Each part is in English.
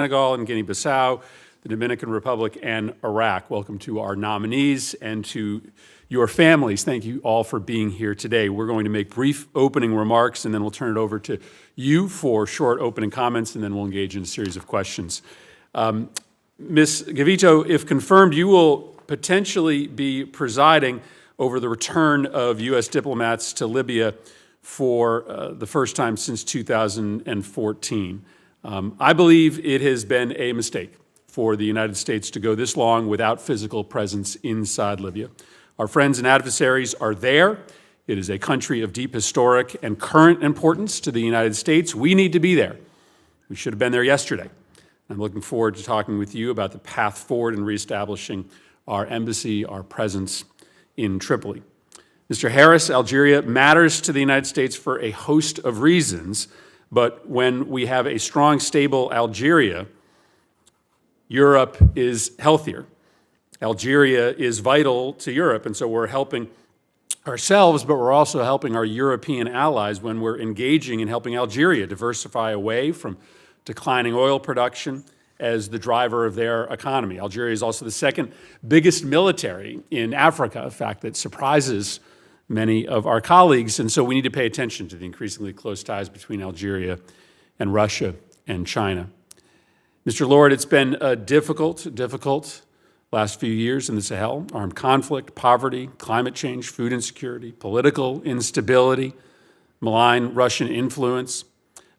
Senegal and Guinea-Bissau, the Dominican Republic, and Iraq. Welcome to our nominees and to your families. Thank you all for being here today. We're going to make brief opening remarks, and then we'll turn it over to you for short opening comments, and then we'll engage in a series of questions. Ms. Gavito, if confirmed, you will potentially be presiding over the return of U.S. diplomats to Libya for the first time since 2014. I believe it has been a mistake for the United States to go this long without physical presence inside Libya. Our friends and adversaries are there. It is a country of deep historic and current importance to the United States. We need to be there. We should have been there yesterday. I'm looking forward to talking with you about the path forward in reestablishing our embassy, our presence in Tripoli. Mr. Harris, Algeria matters to the United States for a host of reasons, but when we have a strong, stable Algeria, Europe is healthier. Algeria is vital to Europe, and so we're helping ourselves, but we're also helping our European allies when we're engaging in helping Algeria diversify away from declining oil production as the driver of their economy. Algeria is also the second biggest military in Africa, a fact that surprises many of our colleagues, and so we need to pay attention to the increasingly close ties between Algeria and Russia and China. Mr. Lord, it's been a difficult last few years in the Sahel. Armed conflict, poverty, climate change, food insecurity, political instability, malign Russian influence.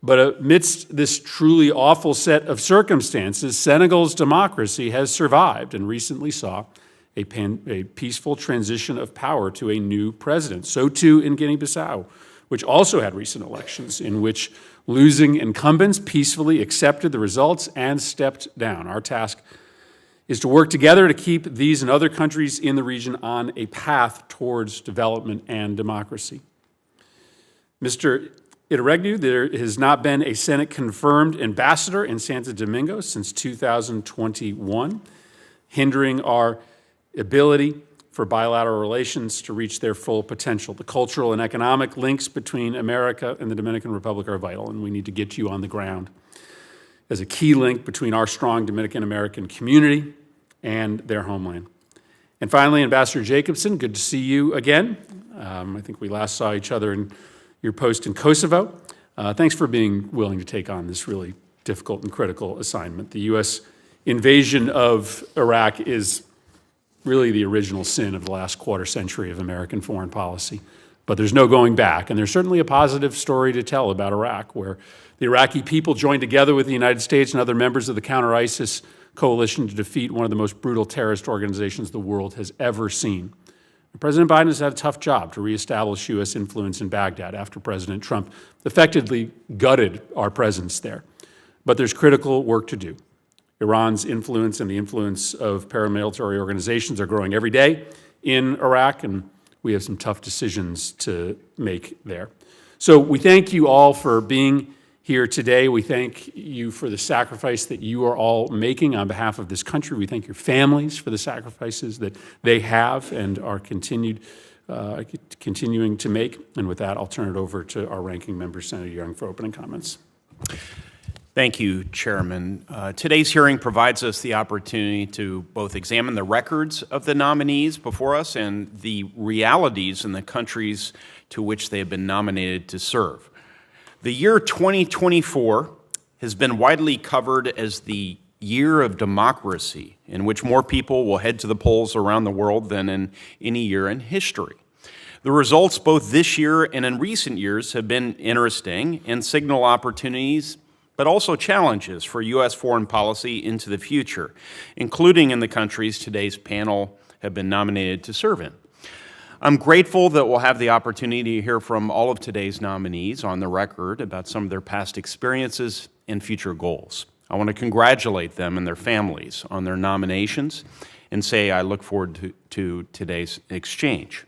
But amidst this truly awful set of circumstances, Senegal's democracy has survived and recently saw a peaceful transition of power to a new president. So too in Guinea-Bissau, which also had recent elections in which losing incumbents peacefully accepted the results and stepped down. Our task is to work together to keep these and other countries in the region on a path towards development and democracy. Mr. Itiregnu, there has not been a Senate-confirmed ambassador in Santo Domingo since 2021, hindering our ability for bilateral relations to reach their full potential. The cultural and economic links between America and the Dominican Republic are vital, and we need to get you on the ground as a key link between our strong Dominican-American community and their homeland. And finally, Ambassador Jacobson, good to see you again. I think we last saw each other in your post in Kosovo. Thanks for being willing to take on this really difficult and critical assignment. The U.S. invasion of Iraq is really the original sin of the last quarter century of American foreign policy. But there's no going back, and there's certainly a positive story to tell about Iraq, where the Iraqi people joined together with the United States and other members of the counter-ISIS coalition to defeat one of the most brutal terrorist organizations the world has ever seen. President Biden has had a tough job to reestablish U.S. influence in Baghdad after President Trump effectively gutted our presence there. But there's critical work to do. Iran's influence and the influence of paramilitary organizations are growing every day in Iraq, and we have some tough decisions to make there. So we thank you all for being here today. We thank you for the sacrifice that you are all making on behalf of this country. We thank your families for the sacrifices that they have and are continuing to make. And with that, I'll turn it over to our ranking member, Senator Young, for opening comments. Thank you, Chairman. Today's hearing provides us the opportunity to both examine the records of the nominees before us and the realities in the countries to which they have been nominated to serve. The year 2024 has been widely covered as the year of democracy, in which more people will head to the polls around the world than in any year in history. The results both this year and in recent years have been interesting and signal opportunities, but also challenges for U.S. foreign policy into the future, including in the countries today's panel have been nominated to serve in. I'm grateful that we'll have the opportunity to hear from all of today's nominees on the record about some of their past experiences and future goals. I want to congratulate them and their families on their nominations and say I look forward to today's exchange.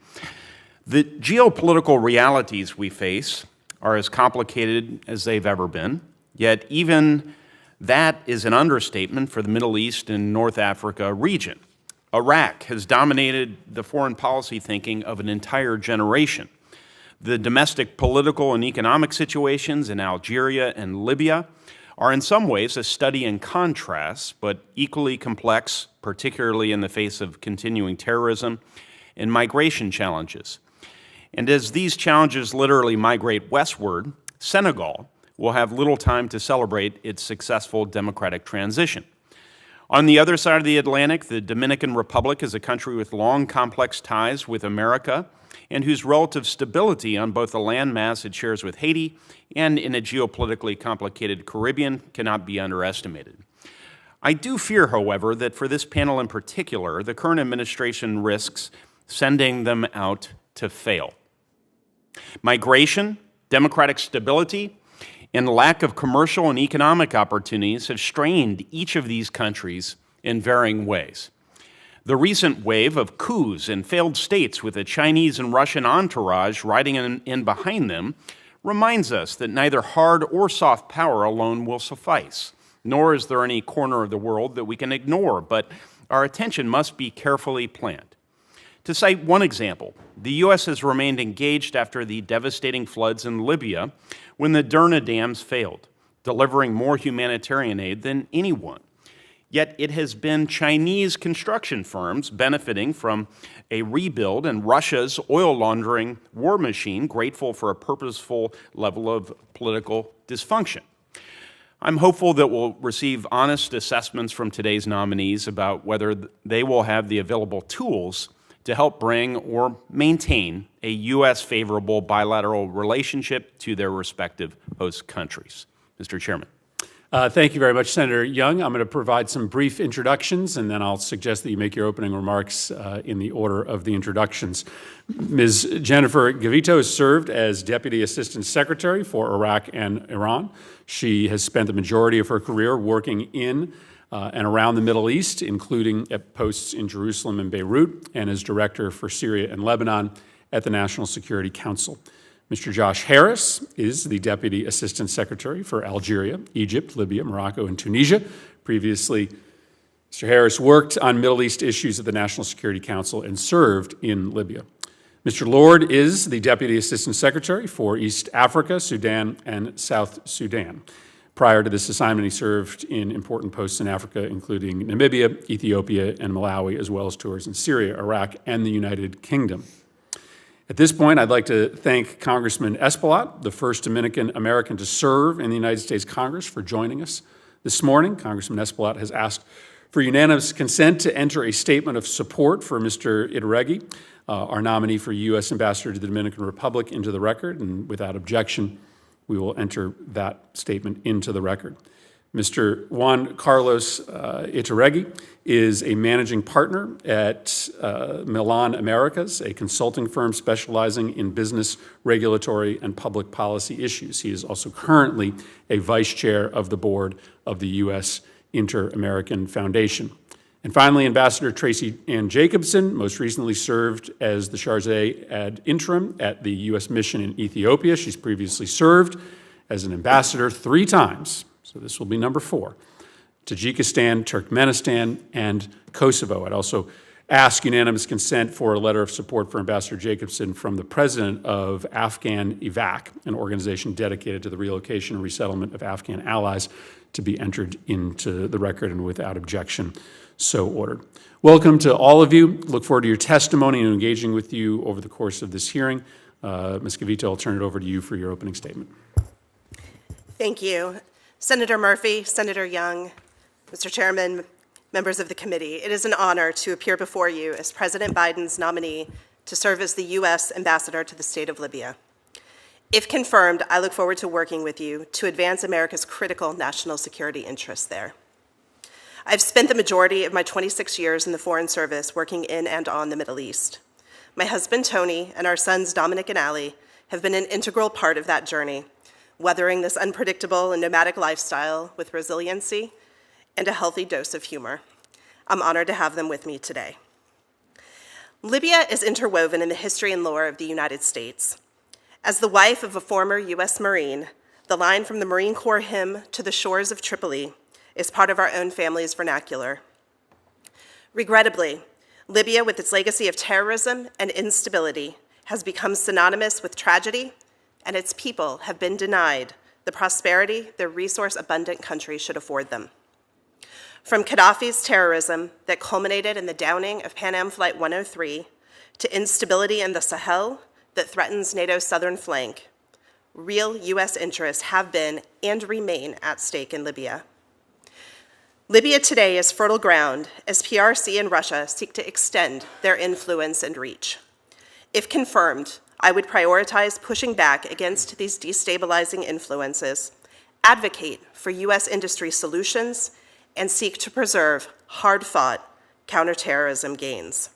The geopolitical realities we face are as complicated as they've ever been. Yet even that is an understatement for the Middle East and North Africa region. Iraq has dominated the foreign policy thinking of an entire generation. The domestic political and economic situations in Algeria and Libya are in some ways a study in contrast, but equally complex, particularly in the face of continuing terrorism and migration challenges. And as these challenges literally migrate westward, Senegal will have little time to celebrate its successful democratic transition. On the other side of the Atlantic, the Dominican Republic is a country with long, complex ties with America and whose relative stability on both the landmass it shares with Haiti and in a geopolitically complicated Caribbean cannot be underestimated. I do fear, however, that for this panel in particular, the current administration risks sending them out to fail. Migration, democratic stability, and lack of commercial and economic opportunities have strained each of these countries in varying ways. The recent wave of coups in failed states with a Chinese and Russian entourage riding in behind them reminds us that neither hard or soft power alone will suffice, nor is there any corner of the world that we can ignore, but our attention must be carefully planned. To cite one example, the U.S. has remained engaged after the devastating floods in Libya when the Derna dams failed, delivering more humanitarian aid than anyone. Yet it has been Chinese construction firms benefiting from a rebuild and Russia's oil laundering war machine grateful for a purposeful level of political dysfunction. I'm hopeful that we'll receive honest assessments from today's nominees about whether they will have the available tools to help bring or maintain a U.S. favorable bilateral relationship to their respective host countries. Mr. Chairman. Thank you very much, Senator Young. I'm going to provide some brief introductions, and then I'll suggest that you make your opening remarks in the order of the introductions. Ms. Jennifer Gavito has served as Deputy Assistant Secretary for Iraq and Iran. She has spent the majority of her career working in and around the Middle East, including at posts in Jerusalem and Beirut, and as Director for Syria and Lebanon at the National Security Council. Mr. Josh Harris is the Deputy Assistant Secretary for Algeria, Egypt, Libya, Morocco, and Tunisia. Previously, Mr. Harris worked on Middle East issues at the National Security Council and served in Libya. Mr. Lord is the Deputy Assistant Secretary for East Africa, Sudan, and South Sudan. Prior to this assignment, he served in important posts in Africa, including Namibia, Ethiopia, and Malawi, as well as tours in Syria, Iraq, and the United Kingdom. At this point, I'd like to thank Congressman Espaillat, the first Dominican American to serve in the United States Congress, for joining us this morning. Congressman Espaillat has asked for unanimous consent to enter a statement of support for Mr. Iturregi, our nominee for U.S. Ambassador to the Dominican Republic, into the record, and without objection, we will enter that statement into the record. Mr. Juan Carlos Iturregi is a managing partner at Milan Americas, a consulting firm specializing in business, regulatory, and public policy issues. He is also currently a vice chair of the board of the U.S. Inter-American Foundation. And finally, Ambassador Tracy Ann Jacobson most recently served as the charge ad interim at the U.S. mission in Ethiopia. She's previously served as an ambassador 3 times, so this will be number 4, Tajikistan, Turkmenistan, and Kosovo. I'd also ask unanimous consent for a letter of support for Ambassador Jacobson from the president of Afghan EVAC, an organization dedicated to the relocation and resettlement of Afghan allies, to be entered into the record and without objection so ordered. Welcome to all of you. Look forward to your testimony and engaging with you over the course of this hearing. Ms. Gavito, I'll turn it over to you for your opening statement. Thank you. Senator Murphy, Senator Young, Mr. Chairman, members of the committee, it is an honor to appear before you as President Biden's nominee to serve as the U.S. Ambassador to the state of Libya. If confirmed, I look forward to working with you to advance America's critical national security interests there. I've spent the majority of my 26 years in the Foreign Service working in and on the Middle East. My husband, Tony, and our sons, Dominic and Allie, have been an integral part of that journey, weathering this unpredictable and nomadic lifestyle with resiliency and a healthy dose of humor. I'm honored to have them with me today. Libya is interwoven in the history and lore of the United States. As the wife of a former U.S. Marine, the line from the Marine Corps hymn to the shores of Tripoli is part of our own family's vernacular. Regrettably, Libya, with its legacy of terrorism and instability, has become synonymous with tragedy, and its people have been denied the prosperity their resource-abundant country should afford them. From Gaddafi's terrorism that culminated in the downing of Pan Am Flight 103 to instability in the Sahel that threatens NATO's southern flank, real U.S. interests have been and remain at stake in Libya. Libya today is fertile ground as PRC and Russia seek to extend their influence and reach. If confirmed, I would prioritize pushing back against these destabilizing influences, advocate for U.S. industry solutions, and seek to preserve hard-fought counterterrorism gains.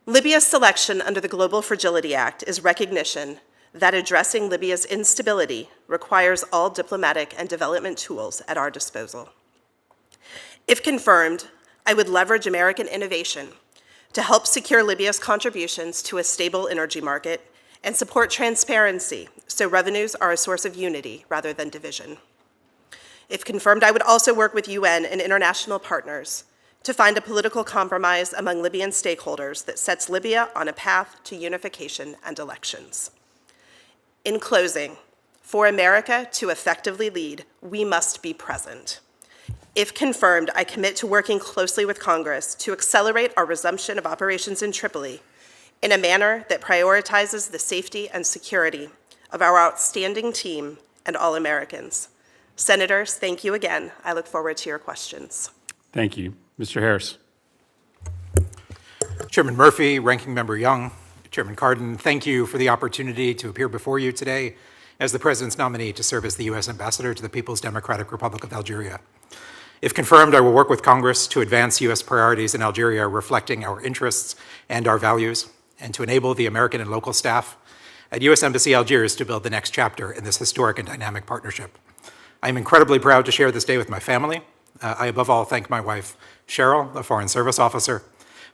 Libya's selection under the Global Fragility Act is recognition that addressing Libya's instability requires all diplomatic and development tools at our disposal. If confirmed, I would leverage American innovation to help secure Libya's contributions to a stable energy market and support transparency so revenues are a source of unity rather than division. If confirmed, I would also work with UN and international partners to find a political compromise among Libyan stakeholders that sets Libya on a path to unification and elections. In closing, for America to effectively lead, we must be present. If confirmed, I commit to working closely with Congress to accelerate our resumption of operations in Tripoli in a manner that prioritizes the safety and security of our outstanding team and all Americans. Senators, thank you again. I look forward to your questions. Thank you. Mr. Harris. Chairman Murphy, Ranking Member Young, Chairman Cardin, thank you for the opportunity to appear before you today as the President's nominee to serve as the U.S. Ambassador to the People's Democratic Republic of Algeria. If confirmed, I will work with Congress to advance U.S. priorities in Algeria reflecting our interests and our values, and to enable the American and local staff at U.S. Embassy Algiers to build the next chapter in this historic and dynamic partnership. I am incredibly proud to share this day with my family. I above all thank my wife, Cheryl, a Foreign Service officer,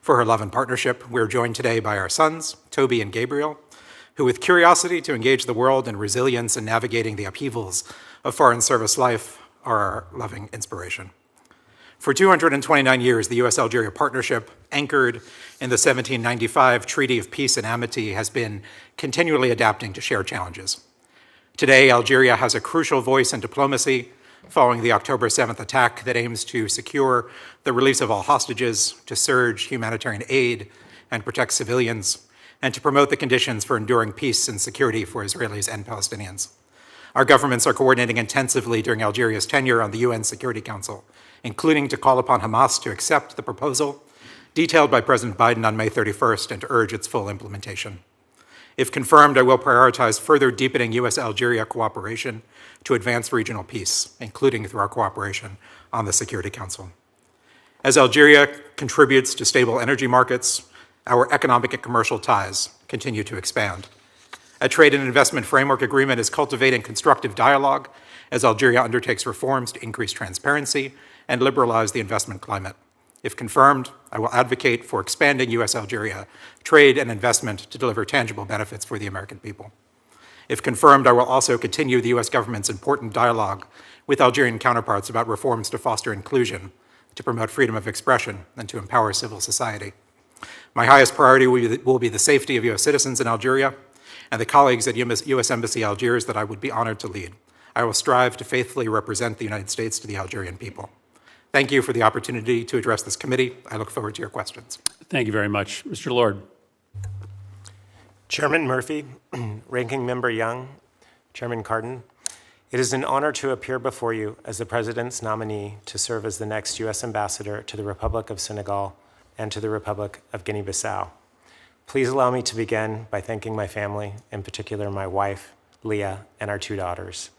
for her love and partnership. We're joined today by our sons, Toby and Gabriel, who with curiosity to engage the world and resilience in navigating the upheavals of Foreign Service life are our loving inspiration. For 229 years, the U.S.-Algeria partnership, anchored in the 1795 Treaty of Peace and Amity, has been continually adapting to shared challenges. Today, Algeria has a crucial voice in diplomacy following the October 7th attack that aims to secure the release of all hostages, to surge humanitarian aid and protect civilians, and to promote the conditions for enduring peace and security for Israelis and Palestinians. Our governments are coordinating intensively during Algeria's tenure on the UN Security Council, including to call upon Hamas to accept the proposal detailed by President Biden on May 31st and to urge its full implementation. If confirmed, I will prioritize further deepening U.S.-Algeria cooperation to advance regional peace, including through our cooperation on the Security Council. As Algeria contributes to stable energy markets, our economic and commercial ties continue to expand. A trade and investment framework agreement is cultivating constructive dialogue as Algeria undertakes reforms to increase transparency and liberalize the investment climate. If confirmed, I will advocate for expanding U.S.-Algeria trade and investment to deliver tangible benefits for the American people. If confirmed, I will also continue the U.S. government's important dialogue with Algerian counterparts about reforms to foster inclusion, to promote freedom of expression, and to empower civil society. My highest priority will be the safety of U.S. citizens in Algeria and the colleagues at U.S. Embassy Algiers that I would be honored to lead. I will strive to faithfully represent the United States to the Algerian people. Thank you for the opportunity to address this committee. I look forward to your questions. Thank you very much. Mr. Lord. Chairman Murphy, Ranking Member Young, Chairman Cardin, it is an honor to appear before you as the President's nominee to serve as the next U.S. Ambassador to the Republic of Senegal and to the Republic of Guinea-Bissau. Please allow me to begin by thanking my family, in particular my wife, Leah, and our 2 daughters.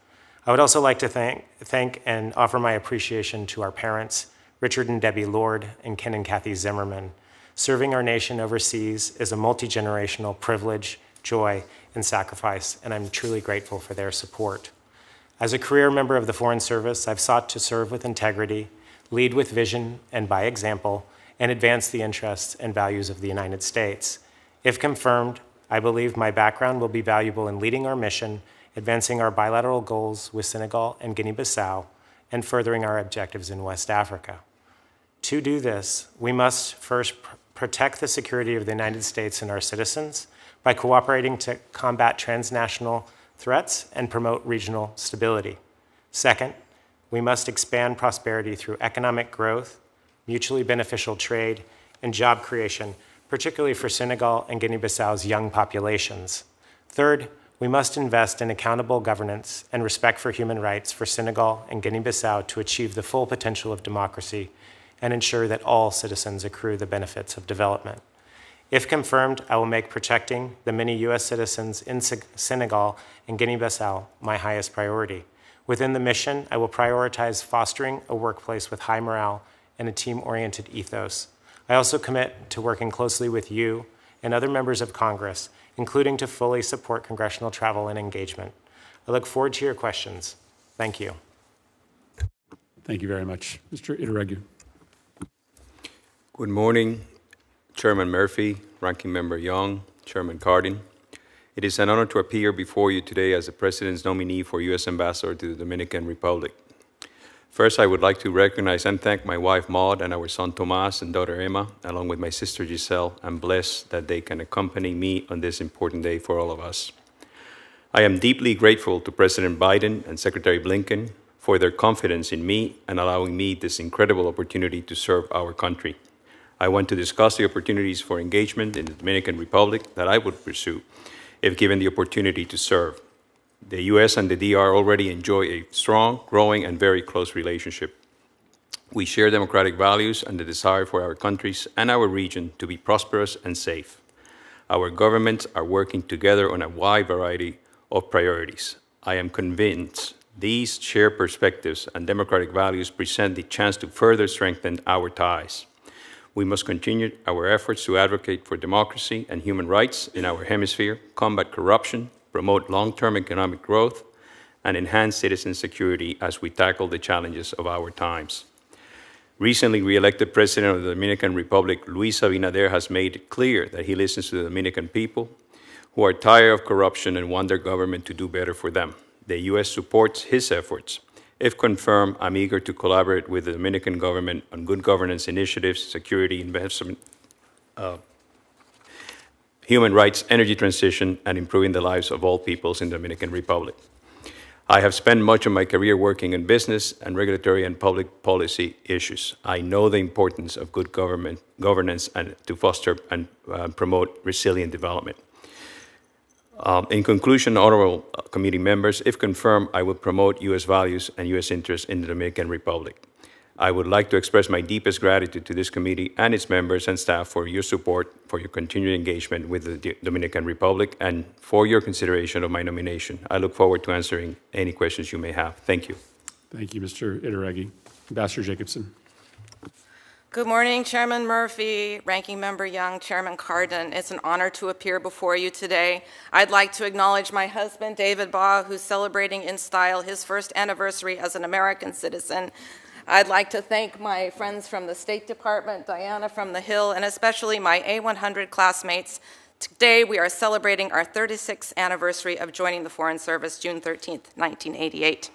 I would also like to thank and offer my appreciation to our parents, Richard and Debbie Lord and Ken and Kathy Zimmerman. Serving our nation overseas is a multi-generational privilege, joy, and sacrifice, and I'm truly grateful for their support. As a career member of the Foreign Service, I've sought to serve with integrity, lead with vision and by example, and advance the interests and values of the United States. If confirmed, I believe my background will be valuable in leading our mission, advancing our bilateral goals with Senegal and Guinea-Bissau, and furthering our objectives in West Africa. To do this, we must first protect the security of the United States and our citizens by cooperating to combat transnational threats and promote regional stability. Second, we must expand prosperity through economic growth, mutually beneficial trade, and job creation, particularly for Senegal and Guinea-Bissau's young populations. Third, we must invest in accountable governance and respect for human rights for Senegal and Guinea-Bissau to achieve the full potential of democracy and ensure that all citizens accrue the benefits of development. If confirmed, I will make protecting the many U.S. citizens in Senegal and Guinea-Bissau my highest priority. Within the mission, I will prioritize fostering a workplace with high morale and a team-oriented ethos. I also commit to working closely with you and other members of Congress, including to fully support congressional travel and engagement. I look forward to your questions. Thank you. Thank you very much. Mr. Iturregu. Good morning, Chairman Murphy, Ranking Member Young, Chairman Cardin. It is an honor to appear before you today as the President's nominee for U.S. Ambassador to the Dominican Republic. First, I would like to recognize and thank my wife, Maud, and our son, Tomas, and daughter, Emma, along with my sister, Giselle. I'm blessed that they can accompany me on this important day for all of us. I am deeply grateful to President Biden and Secretary Blinken for their confidence in me and allowing me this incredible opportunity to serve our country. I want to discuss the opportunities for engagement in the Dominican Republic that I would pursue if given the opportunity to serve. The U.S. and the DR already enjoy a strong, growing, and very close relationship. We share democratic values and the desire for our countries and our region to be prosperous and safe. Our governments are working together on a wide variety of priorities. I am convinced these shared perspectives and democratic values present the chance to further strengthen our ties. We must continue our efforts to advocate for democracy and human rights in our hemisphere, combat corruption, promote long-term economic growth, and enhance citizen security as we tackle the challenges of our times. Recently re-elected President of the Dominican Republic, Luis Abinader, has made it clear that he listens to the Dominican people who are tired of corruption and want their government to do better for them. The U.S. supports his efforts. If confirmed, I'm eager to collaborate with the Dominican government on good governance initiatives, security, investment, human rights, energy transition, and improving the lives of all peoples in the Dominican Republic. I have spent much of my career working in business and regulatory and public policy issues. I know the importance of good governance and to foster and promote resilient development. In conclusion, honorable committee members, if confirmed, I will promote U.S. values and U.S. interests in the Dominican Republic. I would like to express my deepest gratitude to this committee and its members and staff for your support, for your continued engagement with the Dominican Republic, and for your consideration of my nomination. I look forward to answering any questions you may have. Thank you. Thank you, Mr. Iturregu. Ambassador Jacobson. Good morning, Chairman Murphy, Ranking Member Young, Chairman Cardin. It's an honor to appear before you today. I'd like to acknowledge my husband, David Baugh, who's celebrating in style his first anniversary as an American citizen. I'd like to thank my friends from the State Department, Diana from the Hill, and especially my A100 classmates. Today, we are celebrating our 36th anniversary of joining the Foreign Service, June 13th, 1988.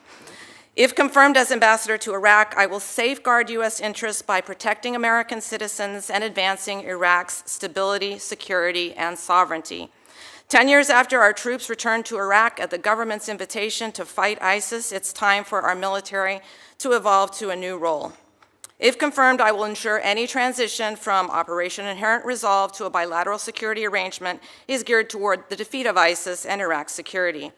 If confirmed as ambassador to Iraq, I will safeguard U.S. interests by protecting American citizens and advancing Iraq's stability, security, and sovereignty. 10 years after our troops returned to Iraq at the government's invitation to fight ISIS, it's time for our military to evolve to a new role. If confirmed, I will ensure any transition from Operation Inherent Resolve to a bilateral security arrangement is geared toward the defeat of ISIS and Iraq's security.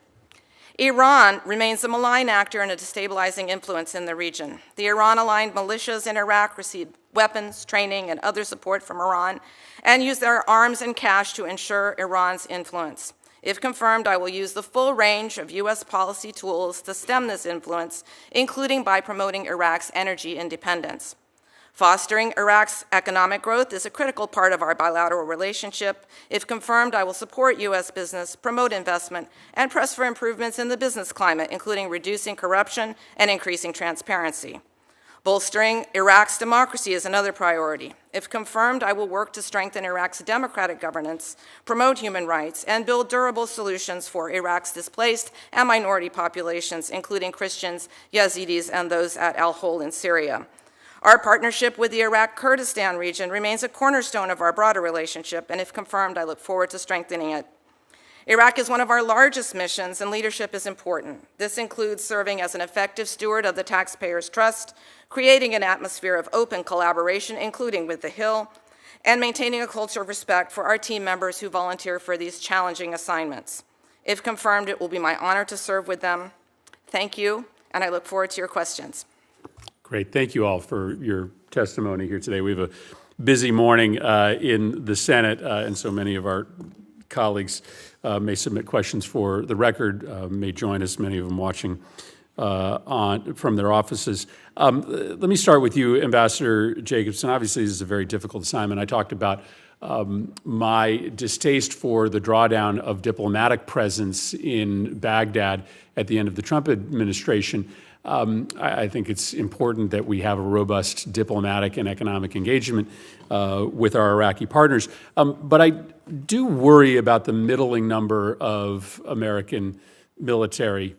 Iran remains a malign actor and a destabilizing influence in the region. The Iran-aligned militias in Iraq receive weapons, training, and other support from Iran and use their arms and cash to ensure Iran's influence. If confirmed, I will use the full range of U.S. policy tools to stem this influence, including by promoting Iraq's energy independence. Fostering Iraq's economic growth is a critical part of our bilateral relationship. If confirmed, I will support U.S. business, promote investment, and press for improvements in the business climate, including reducing corruption and increasing transparency. Bolstering Iraq's democracy is another priority. If confirmed, I will work to strengthen Iraq's democratic governance, promote human rights, and build durable solutions for Iraq's displaced and minority populations, including Christians, Yazidis, and those at Al-Hol in Syria. Our partnership with the Iraq Kurdistan region remains a cornerstone of our broader relationship, and if confirmed, I look forward to strengthening it. Iraq is one of our largest missions, and leadership is important. This includes serving as an effective steward of the taxpayers' trust, creating an atmosphere of open collaboration, including with the Hill, and maintaining a culture of respect for our team members who volunteer for these challenging assignments. If confirmed, it will be my honor to serve with them. Thank you, and I look forward to your questions. Great. Thank you all for your testimony here today. We have a busy morning in the Senate, and so many of our colleagues may submit questions for the record, may join us, many of them watching from their offices. Let me start with you, Ambassador Jacobson. Obviously, this is a very difficult assignment. I talked about my distaste for the drawdown of diplomatic presence in Baghdad at the end of the Trump administration. I think it's important that we have a robust diplomatic and economic engagement with our Iraqi partners. But I do worry about the middling number of American military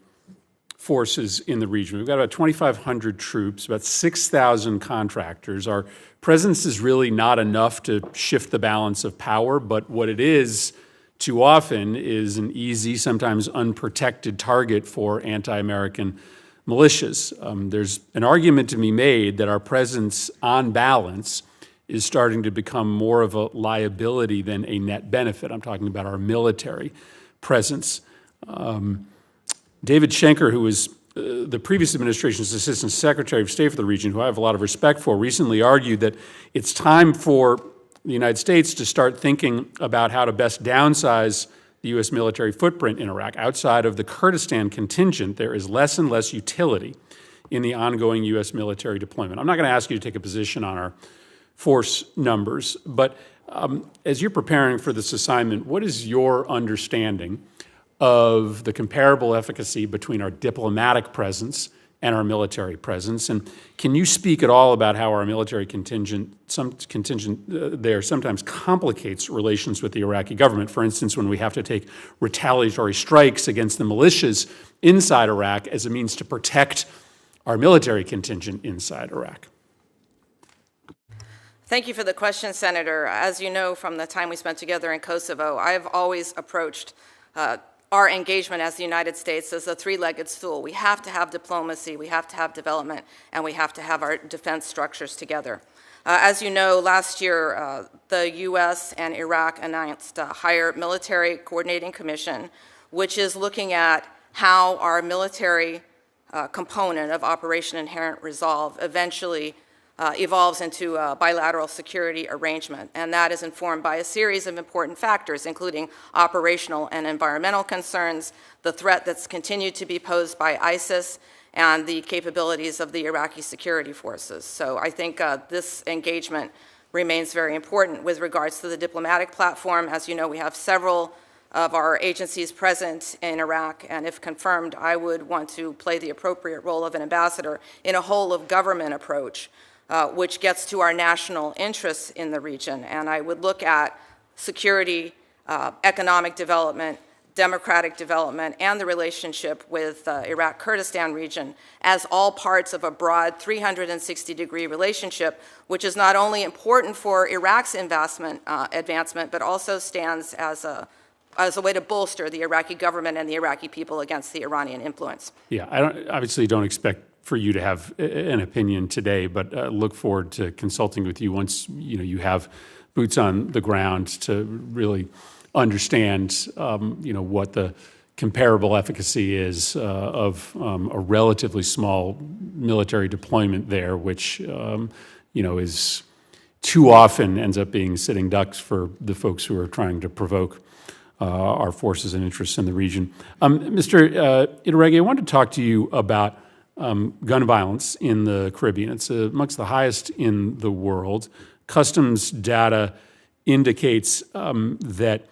forces in the region. We've got about 2,500 troops, about 6,000 contractors. Our presence is really not enough to shift the balance of power, but what it is too often is an easy, sometimes unprotected target for anti-American militias. There's an argument to be made that our presence on balance is starting to become more of a liability than a net benefit. I'm talking about our military presence. David Schenker, who was the previous administration's Assistant Secretary of State for the region, who I have a lot of respect for, recently argued that it's time for the United States to start thinking about how to best downsize the U.S. military footprint in Iraq. Outside of the Kurdistan contingent, there is less and less utility in the ongoing U.S. military deployment. I'm not going to ask you to take a position on our force numbers, but as you're preparing for this assignment, what is your understanding of the comparable efficacy between our diplomatic presence and our military presence? And can you speak at all about how our military contingent there sometimes complicates relations with the Iraqi government? For instance, when we have to take retaliatory strikes against the militias inside Iraq as a means to protect our military contingent inside Iraq. Thank you for the question, Senator. As you know from the time we spent together in Kosovo, I've always approached our engagement as the United States as a three-legged stool. We have to have diplomacy, we have to have development, and we have to have our defense structures together. As you know, last year, the U.S. and Iraq announced a higher military coordinating commission, which is looking at how our military component of Operation Inherent Resolve eventually evolves into a bilateral security arrangement, and that is informed by a series of important factors, including operational and environmental concerns, the threat that's continued to be posed by ISIS, and the capabilities of the Iraqi security forces. So I think this engagement remains very important. With regards to the diplomatic platform, as you know, we have several of our agencies present in Iraq, and if confirmed, I would want to play the appropriate role of an ambassador in a whole-of-government approach, which gets to our national interests in the region. And I would look at security, economic development, democratic development, and the relationship with Iraq Kurdistan region as all parts of a broad 360-degree relationship, which is not only important for Iraq's advancement, but also stands as a way to bolster the Iraqi government and the Iraqi people against the Iranian influence. Yeah, I obviously don't expect for you to have an opinion today, but look forward to consulting with you once you have boots on the ground to really understand what the comparable efficacy is of a relatively small military deployment there, which is too often ends up being sitting ducks for the folks who are trying to provoke our forces and interests in the region. Mr. Iturrege, I wanted to talk to you about gun violence in the Caribbean. It's amongst the highest in the world. Customs data indicates that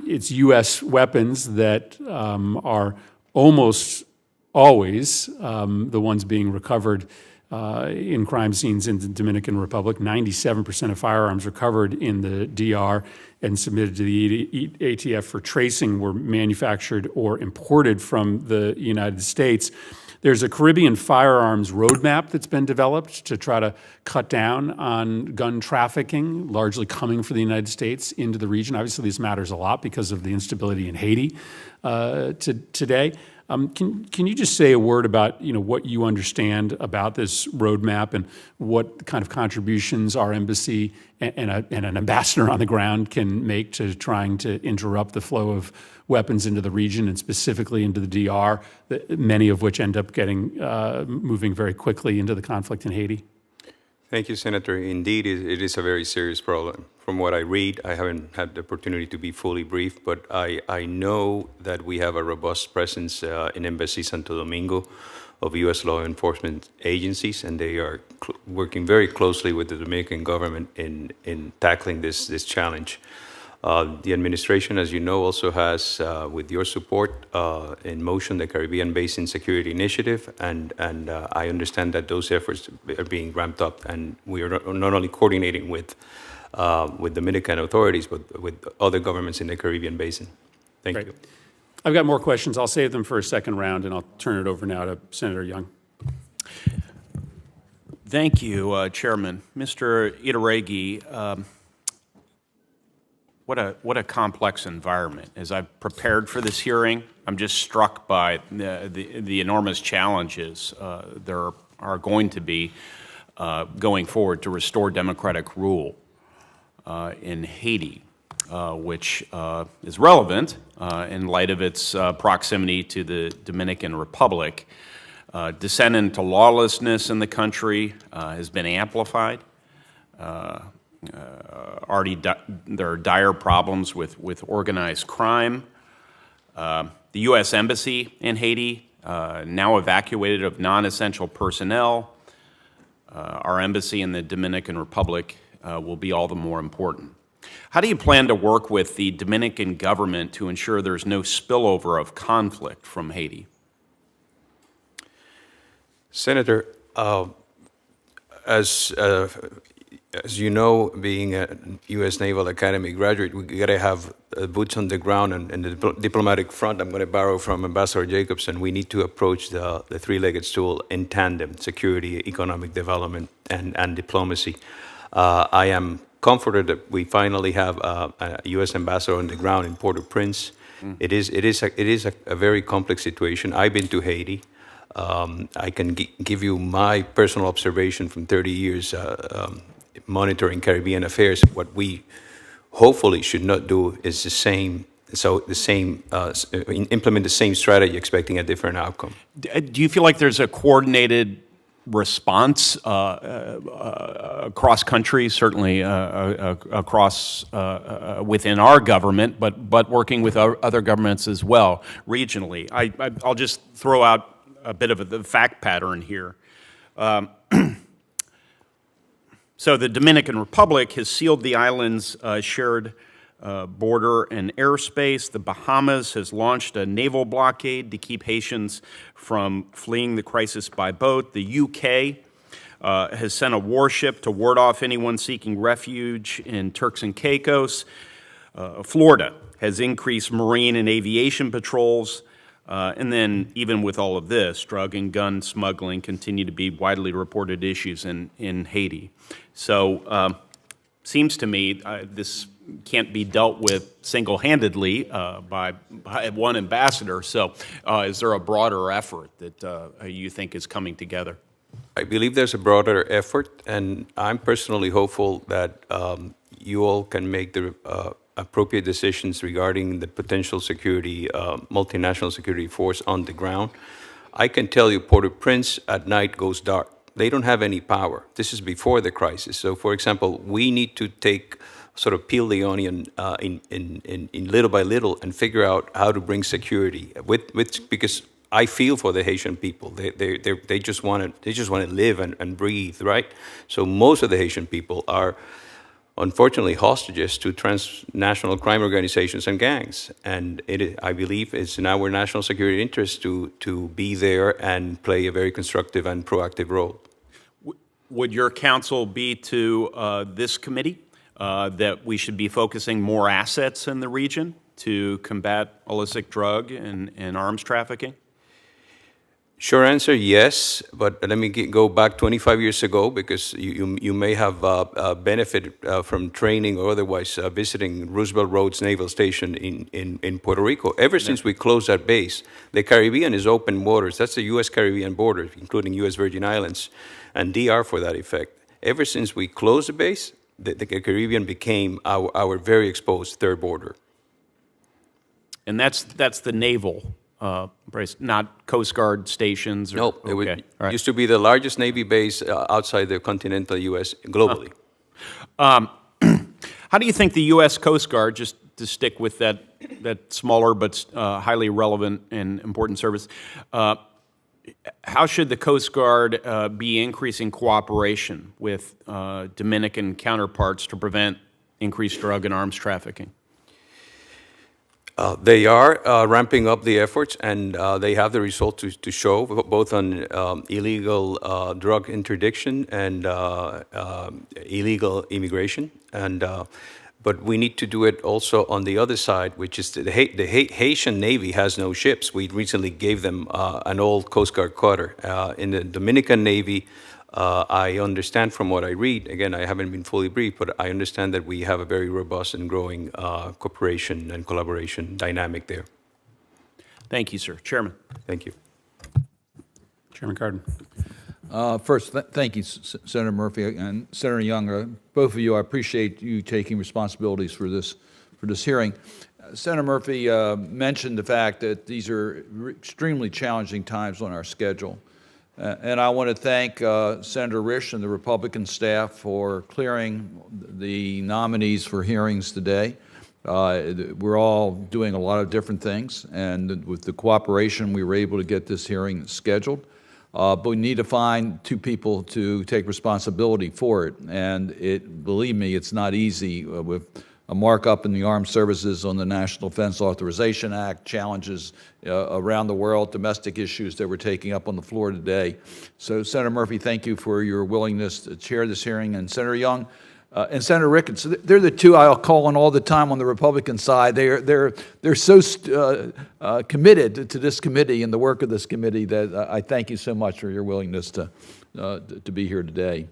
it's U.S. weapons that are almost always the ones being recovered in crime scenes in the Dominican Republic. 97% of firearms recovered in the DR and submitted to the ATF for tracing were manufactured or imported from the United States. There's a Caribbean firearms roadmap that's been developed to try to cut down on gun trafficking, largely coming from the United States into the region. Obviously, this matters a lot because of the instability in Haiti today. Can you just say a word about what you understand about this roadmap and what kind of contributions our embassy and an ambassador on the ground can make to trying to interrupt the flow of weapons into the region and specifically into the DR, many of which end up moving very quickly into the conflict in Haiti? Thank you, Senator. Indeed, it is a very serious problem. From what I read, I haven't had the opportunity to be fully briefed, but I know that we have a robust presence in Embassy Santo Domingo of U.S. law enforcement agencies, and they are working very closely with the Dominican government in tackling this challenge. The administration, as you know, also has, with your support, in motion the Caribbean Basin Security Initiative, and I understand that those efforts are being ramped up, and we are not only coordinating with Dominican authorities, but with other governments in the Caribbean Basin. Thank you. I've got more questions. I'll save them for a second round, and I'll turn it over now to Senator Young. Thank you, Chairman. Mr. Iturragui, what a complex environment. As I've prepared for this hearing, I'm just struck by the enormous challenges there are going to be going forward to restore democratic rule in Haiti, which is relevant in light of its proximity to the Dominican Republic. Descent into lawlessness in the country has been amplified. There are dire problems with organized crime. The U.S. Embassy in Haiti, now evacuated of non-essential personnel. Our embassy in the Dominican Republic will be all the more important. How do you plan to work with the Dominican government to ensure there's no spillover of conflict from Haiti? Senator, as you know, being a U.S. Naval Academy graduate, we got to have boots on the ground and the diplomatic front. I'm going to borrow from Ambassador Jacobson. We need to approach the three-legged stool in tandem: security, economic development, and diplomacy. I am comforted that we finally have a U.S. ambassador on the ground in Port-au-Prince. It is a very complex situation. I've been to Haiti. I can give you my personal observation from 30 years monitoring Caribbean affairs. What we hopefully should not do is implement the same strategy expecting a different outcome. Do you feel like there's a coordinated response across countries, certainly across within our government, but working with other governments as well, regionally? I'll just throw out a bit of the fact pattern here. So the Dominican Republic has sealed the island's shared border and airspace. The Bahamas has launched a naval blockade to keep Haitians from fleeing the crisis by boat. The UK has sent a warship to ward off anyone seeking refuge in Turks and Caicos. Florida has increased marine and aviation patrols. And then, even with all of this, drug and gun smuggling continue to be widely reported issues in Haiti. So, seems to me this can't be dealt with single-handedly by one ambassador. So, is there a broader effort that you think is coming together? I believe there's a broader effort, and I'm personally hopeful that you all can make the appropriate decisions regarding the potential security, multinational security force on the ground. I can tell you Port-au-Prince at night goes dark. They don't have any power. This is before the crisis. So, for example, we need to peel the onion in little by little and figure out how to bring security because I feel for the Haitian people. They just want to live and breathe, right? So most of the Haitian people are unfortunately hostages to transnational crime organizations and gangs. And I believe it's in our national security interest to be there and play a very constructive and proactive role. Would your counsel be to this committee that we should be focusing more assets in the region to combat illicit drug and arms trafficking? Short answer, yes, but let me go back 25 years ago because you may have benefited from training or otherwise visiting Roosevelt Roads Naval Station in Puerto Rico. Ever since we closed that base, the Caribbean is open waters. That's the U.S. Caribbean border, including U.S. Virgin Islands and DR for that effect. Ever since we closed the base, the Caribbean became our very exposed third border. And that's the naval base, not Coast Guard stations? Or, Nope. Okay. It used to be the largest Navy base outside the continental U.S. globally. How do you think the U.S. Coast Guard, just to stick with that smaller but highly relevant and important service, how should the Coast Guard be increasing cooperation with Dominican counterparts to prevent increased drug and arms trafficking? They are ramping up the efforts, and they have the results to show, both on illegal drug interdiction and illegal immigration. But we need to do it also on the other side, which is the Haitian Navy has no ships. We recently gave them an old Coast Guard cutter. In the Dominican Navy, I understand from what I read, again, I haven't been fully briefed, but I understand that we have a very robust and growing cooperation and collaboration dynamic there. Thank you, sir. Chairman. Thank you. Chairman Cardin. First, thank you, Senator Murphy and Senator Young. Both of you, I appreciate you taking responsibilities for this hearing. Senator Murphy mentioned the fact that these are extremely challenging times on our schedule. And I want to thank Senator Risch and the Republican staff for clearing the nominees for hearings today. We're all doing a lot of different things, and with the cooperation, we were able to get this hearing scheduled. But we need to find two people to take responsibility for it. And believe me, it's not easy with a markup in the armed services on the National Defense Authorization Act, challenges around the world, domestic issues that we're taking up on the floor today. So, Senator Murphy, thank you for your willingness to chair this hearing. And Senator Young and Senator Ricketts, they're the two I'll call on all the time on the Republican side. They're so committed to this committee and the work of this committee that I thank you so much for your willingness to be here today.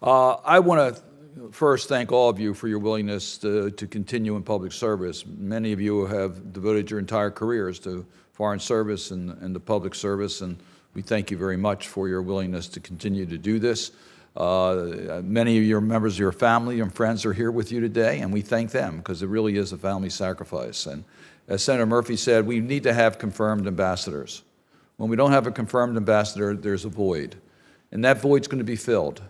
I want to first thank all of you for your willingness to continue in public service. Many of you have devoted your entire careers to foreign service and the public service, and we thank you very much for your willingness to continue to do this. Many of your members of your family and friends are here with you today, and we thank them because it really is a family sacrifice. And as Senator Murphy said, we need to have confirmed ambassadors. When we don't have a confirmed ambassador, there's a void, and that void's going to be filled.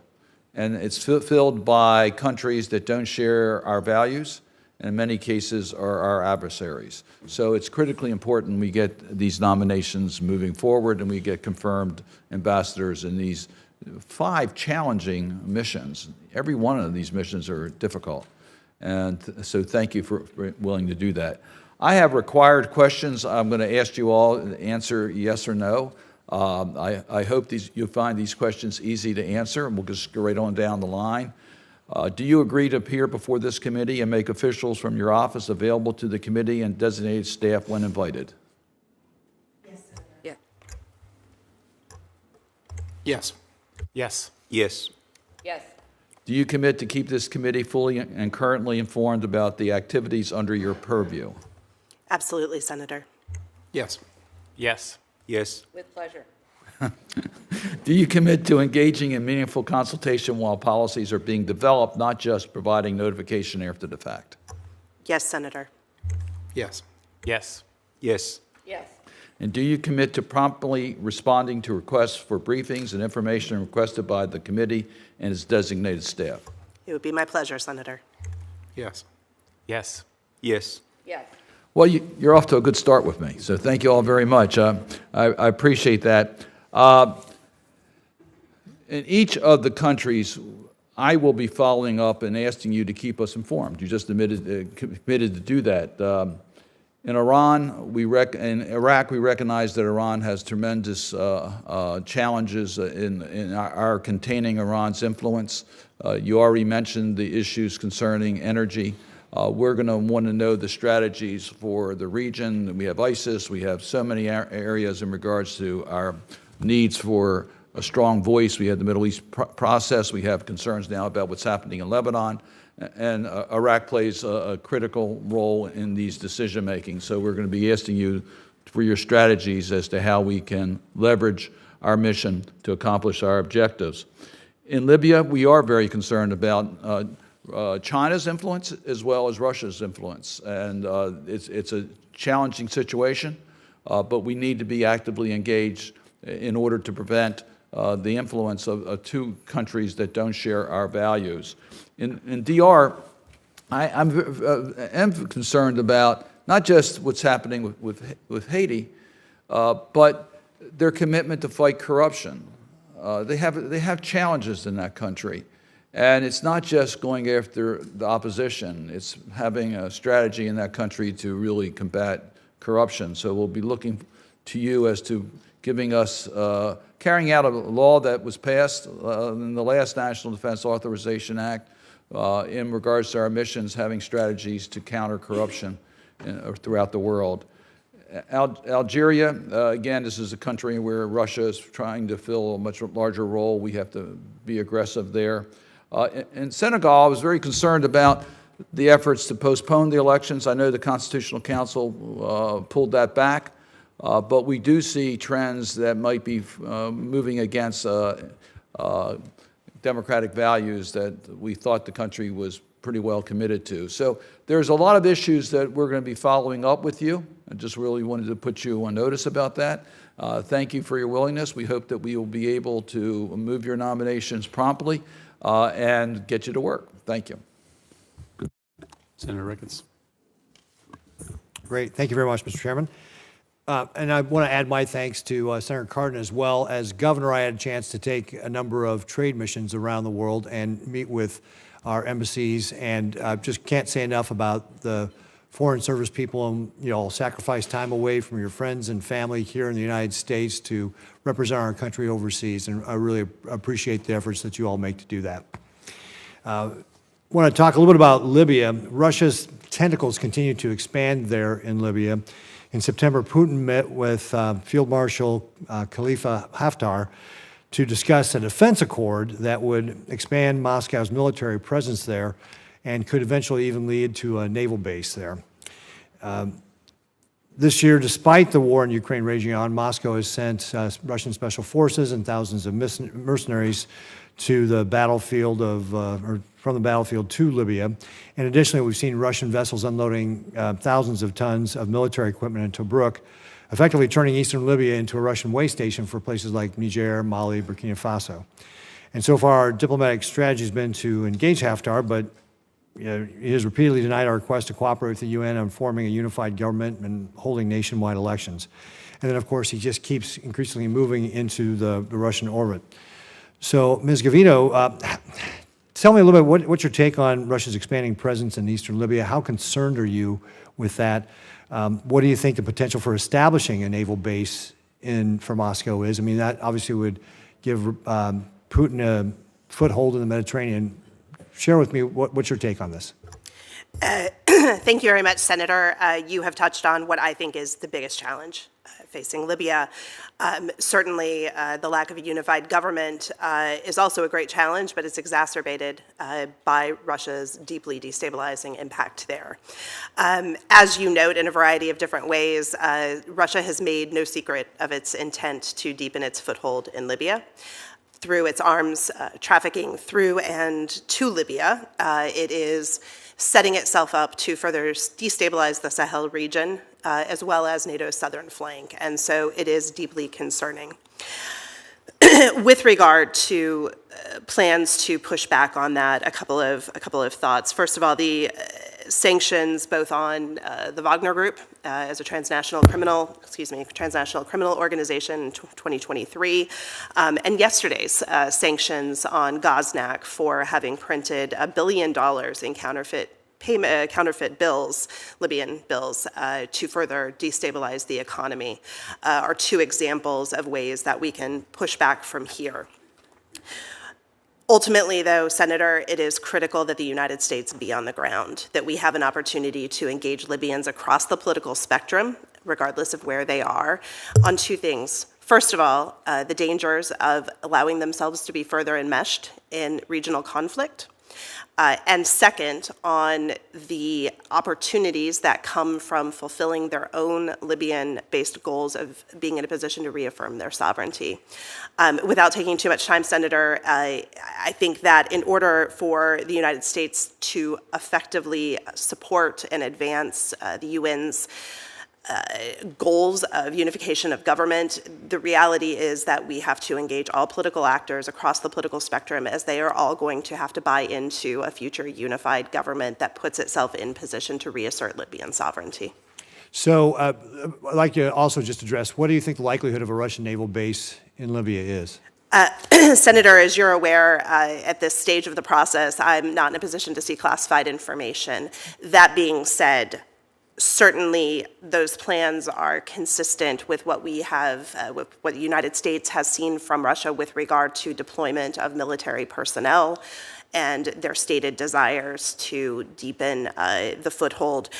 And it's filled by countries that don't share our values, and in many cases are our adversaries. So it's critically important we get these nominations moving forward and we get confirmed ambassadors in these 5 challenging missions. Every one of these missions are difficult. And so thank you for willing to do that. I have required questions. I'm going to ask you all to answer yes or no. I hope you'll find these questions easy to answer, and we'll just go right on down the line. Do you agree to appear before this committee and make officials from your office available to the committee and designated staff when invited? Yes, Senator. Yeah. Yes. Yes. Yes. Yes. Do you commit to keep this committee fully and currently informed about the activities under your purview? Absolutely, Senator. Yes. Yes. Yes. With pleasure. Do you commit to engaging in meaningful consultation while policies are being developed, not just providing notification after the fact? Yes, Senator. Yes. Yes. Yes. Yes. And do you commit to promptly responding to requests for briefings and information requested by the committee and its designated staff? It would be my pleasure, Senator. Yes. Yes. Yes. Yes. Well, you're off to a good start with me, so thank you all very much. I appreciate that. In each of the countries, I will be following up and asking you to keep us informed. You just committed to do that. In Iraq, we recognize that Iran has tremendous challenges in our containing Iran's influence. You already mentioned the issues concerning energy. We're going to want to know the strategies for the region. We have ISIS. We have so many areas in regards to our needs for a strong voice. We have the Middle East process. We have concerns now about what's happening in Lebanon. And Iraq plays a critical role in these decision-making. So we're going to be asking you for your strategies as to how we can leverage our mission to accomplish our objectives. In Libya, we are very concerned about China's influence as well as Russia's influence. And it's a challenging situation, but we need to be actively engaged in order to prevent the influence of two countries that don't share our values. In DR, I am concerned about not just what's happening with Haiti, but their commitment to fight corruption. They have challenges in that country. And it's not just going after the opposition. It's having a strategy in that country to really combat corruption. So we'll be looking to you as to giving us, carrying out a law that was passed in the last National Defense Authorization Act in regards to our missions, having strategies to counter corruption throughout the world. Algeria, again, this is a country where Russia is trying to fill a much larger role. We have to be aggressive there. In Senegal, I was very concerned about the efforts to postpone the elections. I know the Constitutional Council pulled that back, but we do see trends that might be moving against democratic values that we thought the country was pretty well committed to. So there's a lot of issues that we're going to be following up with you. I just really wanted to put you on notice about that. Thank you for your willingness. We hope that we will be able to move your nominations promptly and get you to work. Thank you. Senator Ricketts. Great. Thank you very much, Mr. Chairman. And I want to add my thanks to Senator Cardin as well. As governor, I had a chance to take a number of trade missions around the world and meet with our embassies, and just can't say enough about the Foreign Service people, and sacrifice time away from your friends and family here in the United States to represent our country overseas, and I really appreciate the efforts that you all make to do that. I want to talk a little bit about Libya. Russia's tentacles continue to expand there in Libya. In September, Putin met with Field Marshal Khalifa Haftar to discuss a defense accord that would expand Moscow's military presence there and could eventually even lead to a naval base there. This year, despite the war in Ukraine raging on, Moscow has sent Russian special forces and thousands of mercenaries to the battlefield or from the battlefield to Libya. And additionally, we've seen Russian vessels unloading thousands of tons of military equipment in Tobruk, effectively turning eastern Libya into a Russian way station for places like Niger, Mali, Burkina Faso. And so far, our diplomatic strategy has been to engage Haftar, but he has repeatedly denied our request to cooperate with the UN on forming a unified government and holding nationwide elections. And then, of course, he just keeps increasingly moving into the Russian orbit. So, Ms. Gavino, tell me a little bit, what's your take on Russia's expanding presence in eastern Libya? How concerned are you with that? What do you think the potential for establishing a naval base for Moscow is? I mean, that obviously would give Putin a foothold in the Mediterranean. Share with me what's your take on this? Thank you very much, Senator. You have touched on what I think is the biggest challenge facing Libya. Certainly, the lack of a unified government is also a great challenge, but it's exacerbated by Russia's deeply destabilizing impact there. As you note in a variety of different ways, Russia has made no secret of its intent to deepen its foothold in Libya. Through its arms trafficking through and to Libya, it is setting itself up to further destabilize the Sahel region, as well as NATO's southern flank. And so it is deeply concerning. With regard to plans to push back on that, a couple of thoughts. First of all, the sanctions both on the Wagner Group as a transnational criminal organization in 2023, and yesterday's sanctions on Gaznak for having printed $1 billion in counterfeit bills, Libyan bills, to further destabilize the economy, are two examples of ways that we can push back from here. Ultimately, though, Senator, it is critical that the United States be on the ground, that we have an opportunity to engage Libyans across the political spectrum, regardless of where they are, on two things. First of all, the dangers of allowing themselves to be further enmeshed in regional conflict. And second, on the opportunities that come from fulfilling their own Libyan-based goals of being in a position to reaffirm their sovereignty. Without taking too much time, Senator, I think that in order for the United States to effectively support and advance the UN's goals of unification of government, the reality is that we have to engage all political actors across the political spectrum, as they are all going to have to buy into a future unified government that puts itself in position to reassert Libyan sovereignty. So I'd like to also just address, what do you think the likelihood of a Russian naval base in Libya is? Senator, as you're aware, at this stage of the process, I'm not in a position to see classified information. That being said, certainly those plans are consistent with what we have, with what the United States has seen from Russia with regard to deployment of military personnel and their stated desires to deepen the foothold.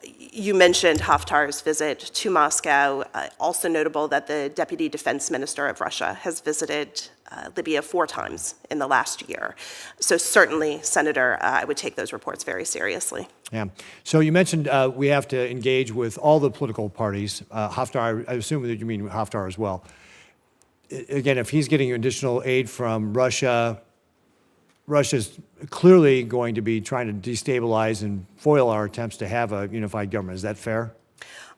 You mentioned Haftar's visit to Moscow. Also notable that the Deputy Defense Minister of Russia has visited Libya 4 times in the last year. So certainly, Senator, I would take those reports very seriously. Yeah. So you mentioned we have to engage with all the political parties. Haftar, I assume that you mean Haftar as well. Again, if he's getting additional aid from Russia, Russia's clearly going to be trying to destabilize and foil our attempts to have a unified government. Is that fair?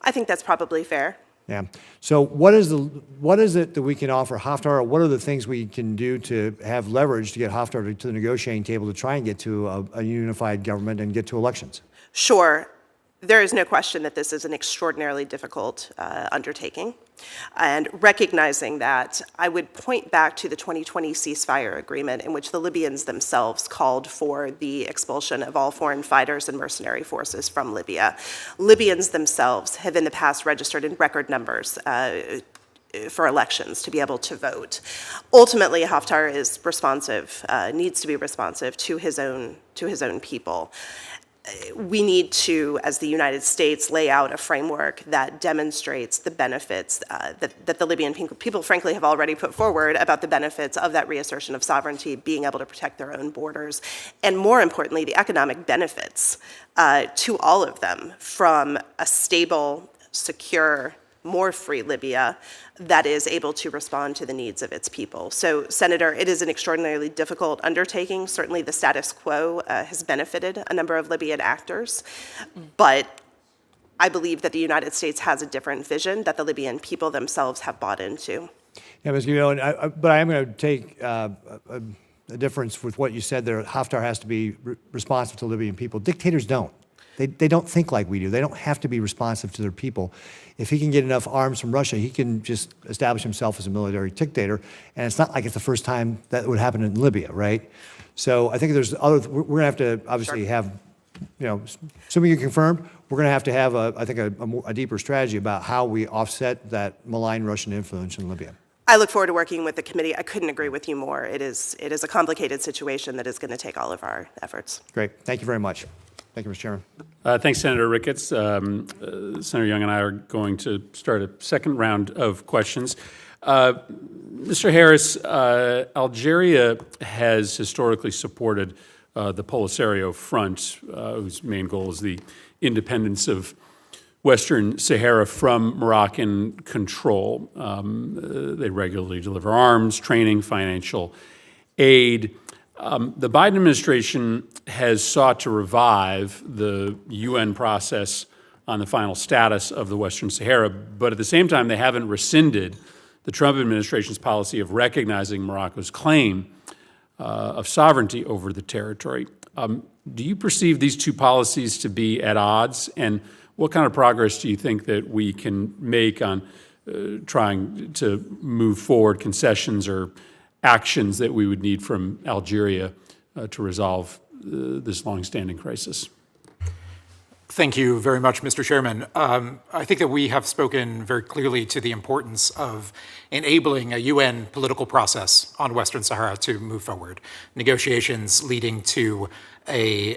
I think that's probably fair. Yeah. So what is it that we can offer Haftar? What are the things we can do to have leverage to get Haftar to the negotiating table to try and get to a unified government and get to elections? Sure. There is no question that this is an extraordinarily difficult undertaking. And recognizing that, I would point back to the 2020 ceasefire agreement in which the Libyans themselves called for the expulsion of all foreign fighters and mercenary forces from Libya. Libyans themselves have in the past registered in record numbers for elections to be able to vote. Ultimately, Haftar is responsive, needs to be responsive to his own people. We need to, as the United States, lay out a framework that demonstrates the benefits that the Libyan people, frankly, have already put forward about the benefits of that reassertion of sovereignty, being able to protect their own borders, and more importantly, the economic benefits to all of them from a stable, secure, more free Libya that is able to respond to the needs of its people. So, Senator, it is an extraordinarily difficult undertaking. Certainly the status quo has benefited a number of Libyan actors, but I believe that the United States has a different vision that the Libyan people themselves have bought into. Yeah, Ms. Guillaume, but I am going to take a difference with what you said there. Haftar has to be responsive to Libyan people. Dictators don't. They don't think like we do. They don't have to be responsive to their people. If he can get enough arms from Russia, he can just establish himself as a military dictator. And it's not like it's the first time that would happen in Libya, right? So I think there's other, we're going to have to obviously have, assuming you're confirmed, we're going to have I think, a deeper strategy about how we offset that malign Russian influence in Libya. I look forward to working with the committee. I couldn't agree with you more. It is a complicated situation that is going to take all of our efforts. Great. Thank you very much. Thank you, Mr. Chairman. Thanks, Senator Ricketts. Senator Young and I are going to start a second round of questions. Mr. Harris, Algeria has historically supported the Polisario Front, whose main goal is the independence of Western Sahara from Moroccan control. They regularly deliver arms, training, financial aid. The Biden administration has sought to revive the UN process on the final status of the Western Sahara, but at the same time, they haven't rescinded the Trump administration's policy of recognizing Morocco's claim of sovereignty over the territory. Do you perceive these two policies to be at odds? And what kind of progress do you think that we can make on trying to move forward concessions or actions that we would need from Algeria to resolve this longstanding crisis? Thank you very much, Mr. Chairman. I think that we have spoken very clearly to the importance of enabling a UN political process on Western Sahara to move forward, negotiations leading to a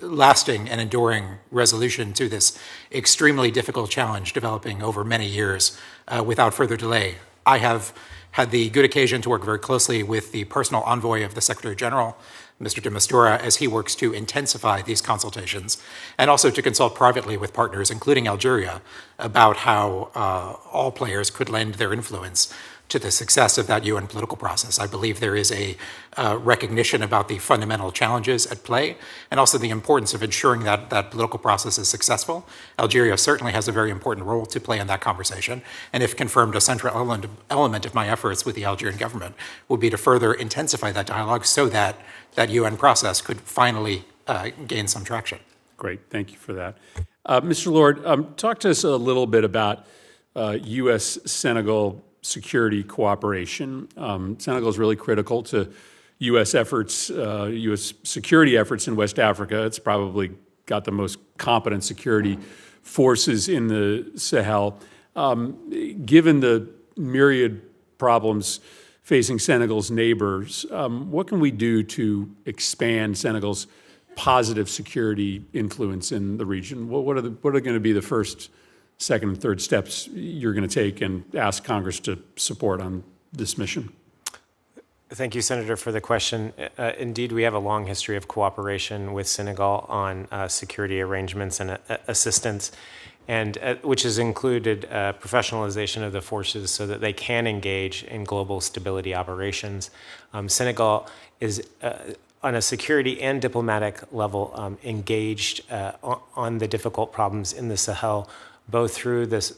lasting and enduring resolution to this extremely difficult challenge developing over many years without further delay. I have had the good occasion to work very closely with the personal envoy of the Secretary General, Mr. de Mistura, as he works to intensify these consultations, and also to consult privately with partners, including Algeria, about how all players could lend their influence to the success of that UN political process. I believe there is a recognition about the fundamental challenges at play, and also the importance of ensuring that that political process is successful. Algeria certainly has a very important role to play in that conversation, and if confirmed, a central element of my efforts with the Algerian government would be to further intensify that dialogue so that that UN process could finally gain some traction. Great, thank you for that. Mr. Lord, talk to us a little bit about U.S.-Senegal security cooperation. Senegal is really critical to U.S. efforts, U.S. security efforts in West Africa. It's probably got the most competent security forces in the Sahel. Given the myriad problems facing Senegal's neighbors, what can we do to expand Senegal's positive security influence in the region? What are going to be the first, second, and third steps you're going to take and ask Congress to support on this mission? Thank you, Senator, for the question. Indeed, we have a long history of cooperation with Senegal on security arrangements and assistance, and which has included professionalization of the forces so that they can engage in global stability operations. Senegal is on a security and diplomatic level engaged on the difficult problems in the Sahel, both through this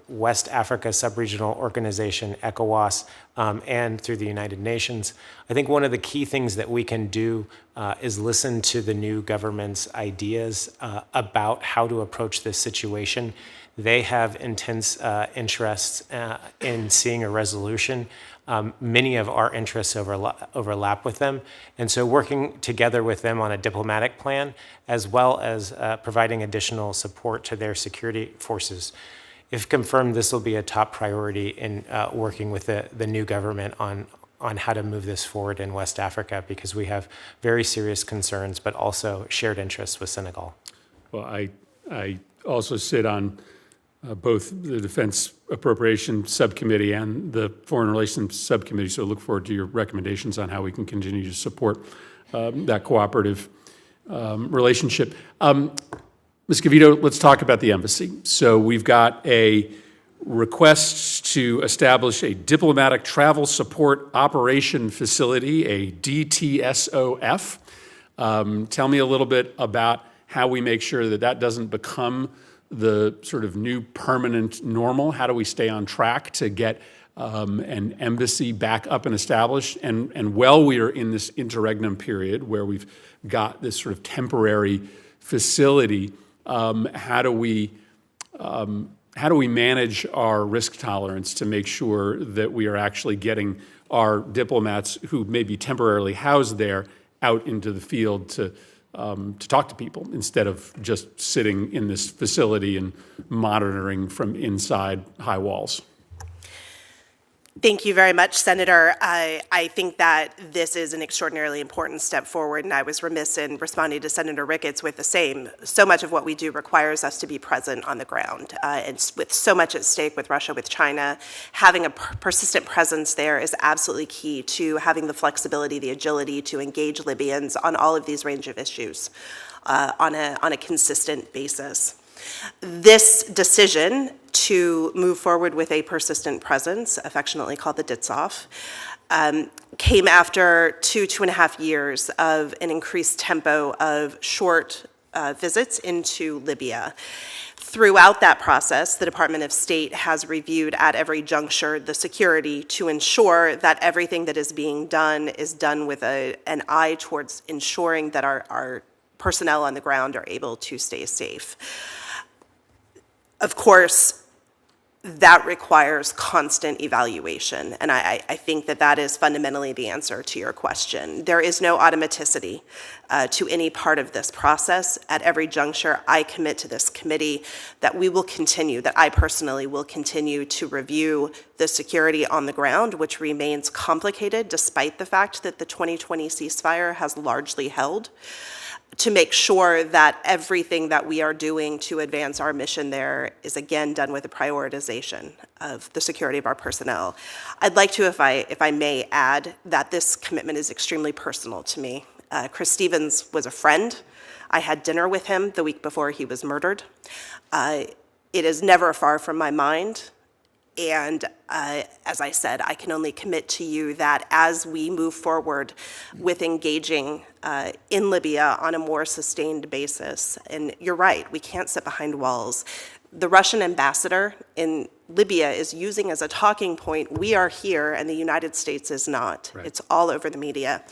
West Africa sub-regional organization, ECOWAS, and through the United Nations. I think one of the key things that we can do is listen to the new government's ideas about how to approach this situation. They have intense interests in seeing a resolution. Many of our interests overlap with them. And so working together with them on a diplomatic plan, as well as providing additional support to their security forces. If confirmed, this will be a top priority in working with the new government on how to move this forward in West Africa, because we have very serious concerns, but also shared interests with Senegal. Well, I also sit on both the Defense Appropriation Subcommittee and the Foreign Relations Subcommittee, so I look forward to your recommendations on how we can continue to support that cooperative relationship. Ms. Gavito, let's talk about the embassy. So we've got a request to establish a diplomatic travel support operation facility, a DTSOF. Tell me a little bit about how we make sure that that doesn't become the sort of new permanent normal. How do we stay on track to get an embassy back up and established? And while we are in this interregnum period where we've got this sort of temporary facility, how do we manage our risk tolerance to make sure that we are actually getting our diplomats who may be temporarily housed there out into the field to talk to people instead of just sitting in this facility and monitoring from inside high walls? Thank you very much, Senator. I think that this is an extraordinarily important step forward, and I was remiss in responding to Senator Ricketts with the same. So much of what we do requires us to be present on the ground. And with so much at stake with Russia, with China, having a persistent presence there is absolutely key to having the flexibility, the agility to engage Libyans on all of these range of issues on a consistent basis. This decision to move forward with a persistent presence, affectionately called the DITSOF, came after 2.5 years of an increased tempo of short visits into Libya. Throughout that process, the Department of State has reviewed at every juncture the security to ensure that everything that is being done is done with an eye towards ensuring that our personnel on the ground are able to stay safe. Of course, that requires constant evaluation. And I think that that is fundamentally the answer to your question. There is no automaticity to any part of this process. At every juncture, I commit to this committee that we will continue, that I personally will continue to review the security on the ground, which remains complicated despite the fact that the 2020 ceasefire has largely held, to make sure that everything that we are doing to advance our mission there is again done with a prioritization of the security of our personnel. I'd like to, if I may, add that this commitment is extremely personal to me. Chris Stevens was a friend. I had dinner with him the week before he was murdered. It is never far from my mind. And as I said, I can only commit to you that as we move forward with engaging in Libya on a more sustained basis, and you're right, we can't sit behind walls. The Russian ambassador in Libya is using as a talking point, we are here and the United States is not. Right. It's all over the media.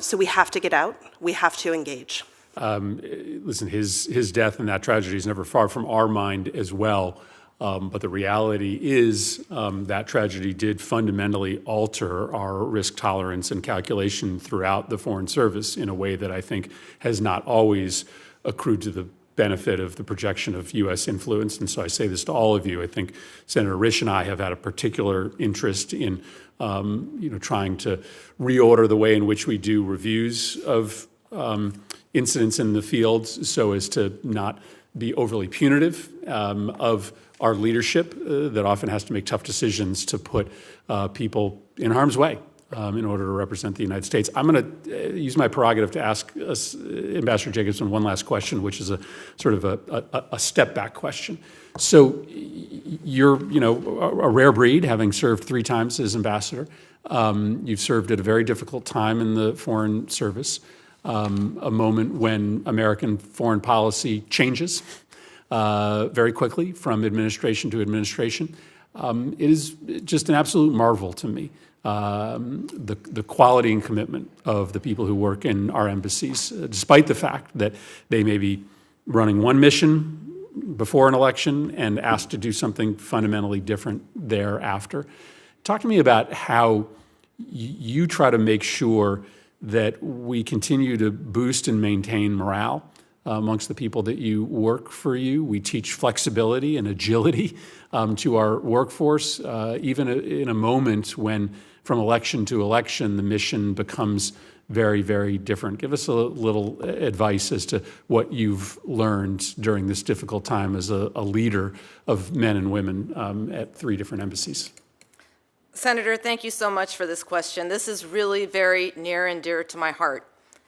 So we have to get out, we have to engage. Listen, his death and that tragedy is never far from our mind as well. But the reality is that tragedy did fundamentally alter our risk tolerance and calculation throughout the Foreign Service in a way that I think has not always accrued to the benefit of the projection of U.S. influence. And so I say this to all of you. I think Senator Risch and I have had a particular interest in trying to reorder the way in which we do reviews of incidents in the field so as to not be overly punitive of our leadership that often has to make tough decisions to put people in harm's way in order to represent the United States. I'm going to use my prerogative to ask Ambassador Jacobson one last question, which is a sort of a step back question. So you're, a rare breed, having served 3 times as ambassador. You've served at a very difficult time in the Foreign Service, a moment when American foreign policy changes very quickly from administration to administration. It is just an absolute marvel to me, the quality and commitment of the people who work in our embassies, despite the fact that they may be running one mission before an election and asked to do something fundamentally different thereafter. Talk to me about how you try to make sure that we continue to boost and maintain morale amongst the people that you work for you. We teach flexibility and agility to our workforce, even in a moment when, from election to election, the mission becomes very, very different. Give us a little advice as to what you've learned during this difficult time as a leader of men and women at 3 different embassies. Senator, thank you so much for this question. This is really very near and dear to my heart.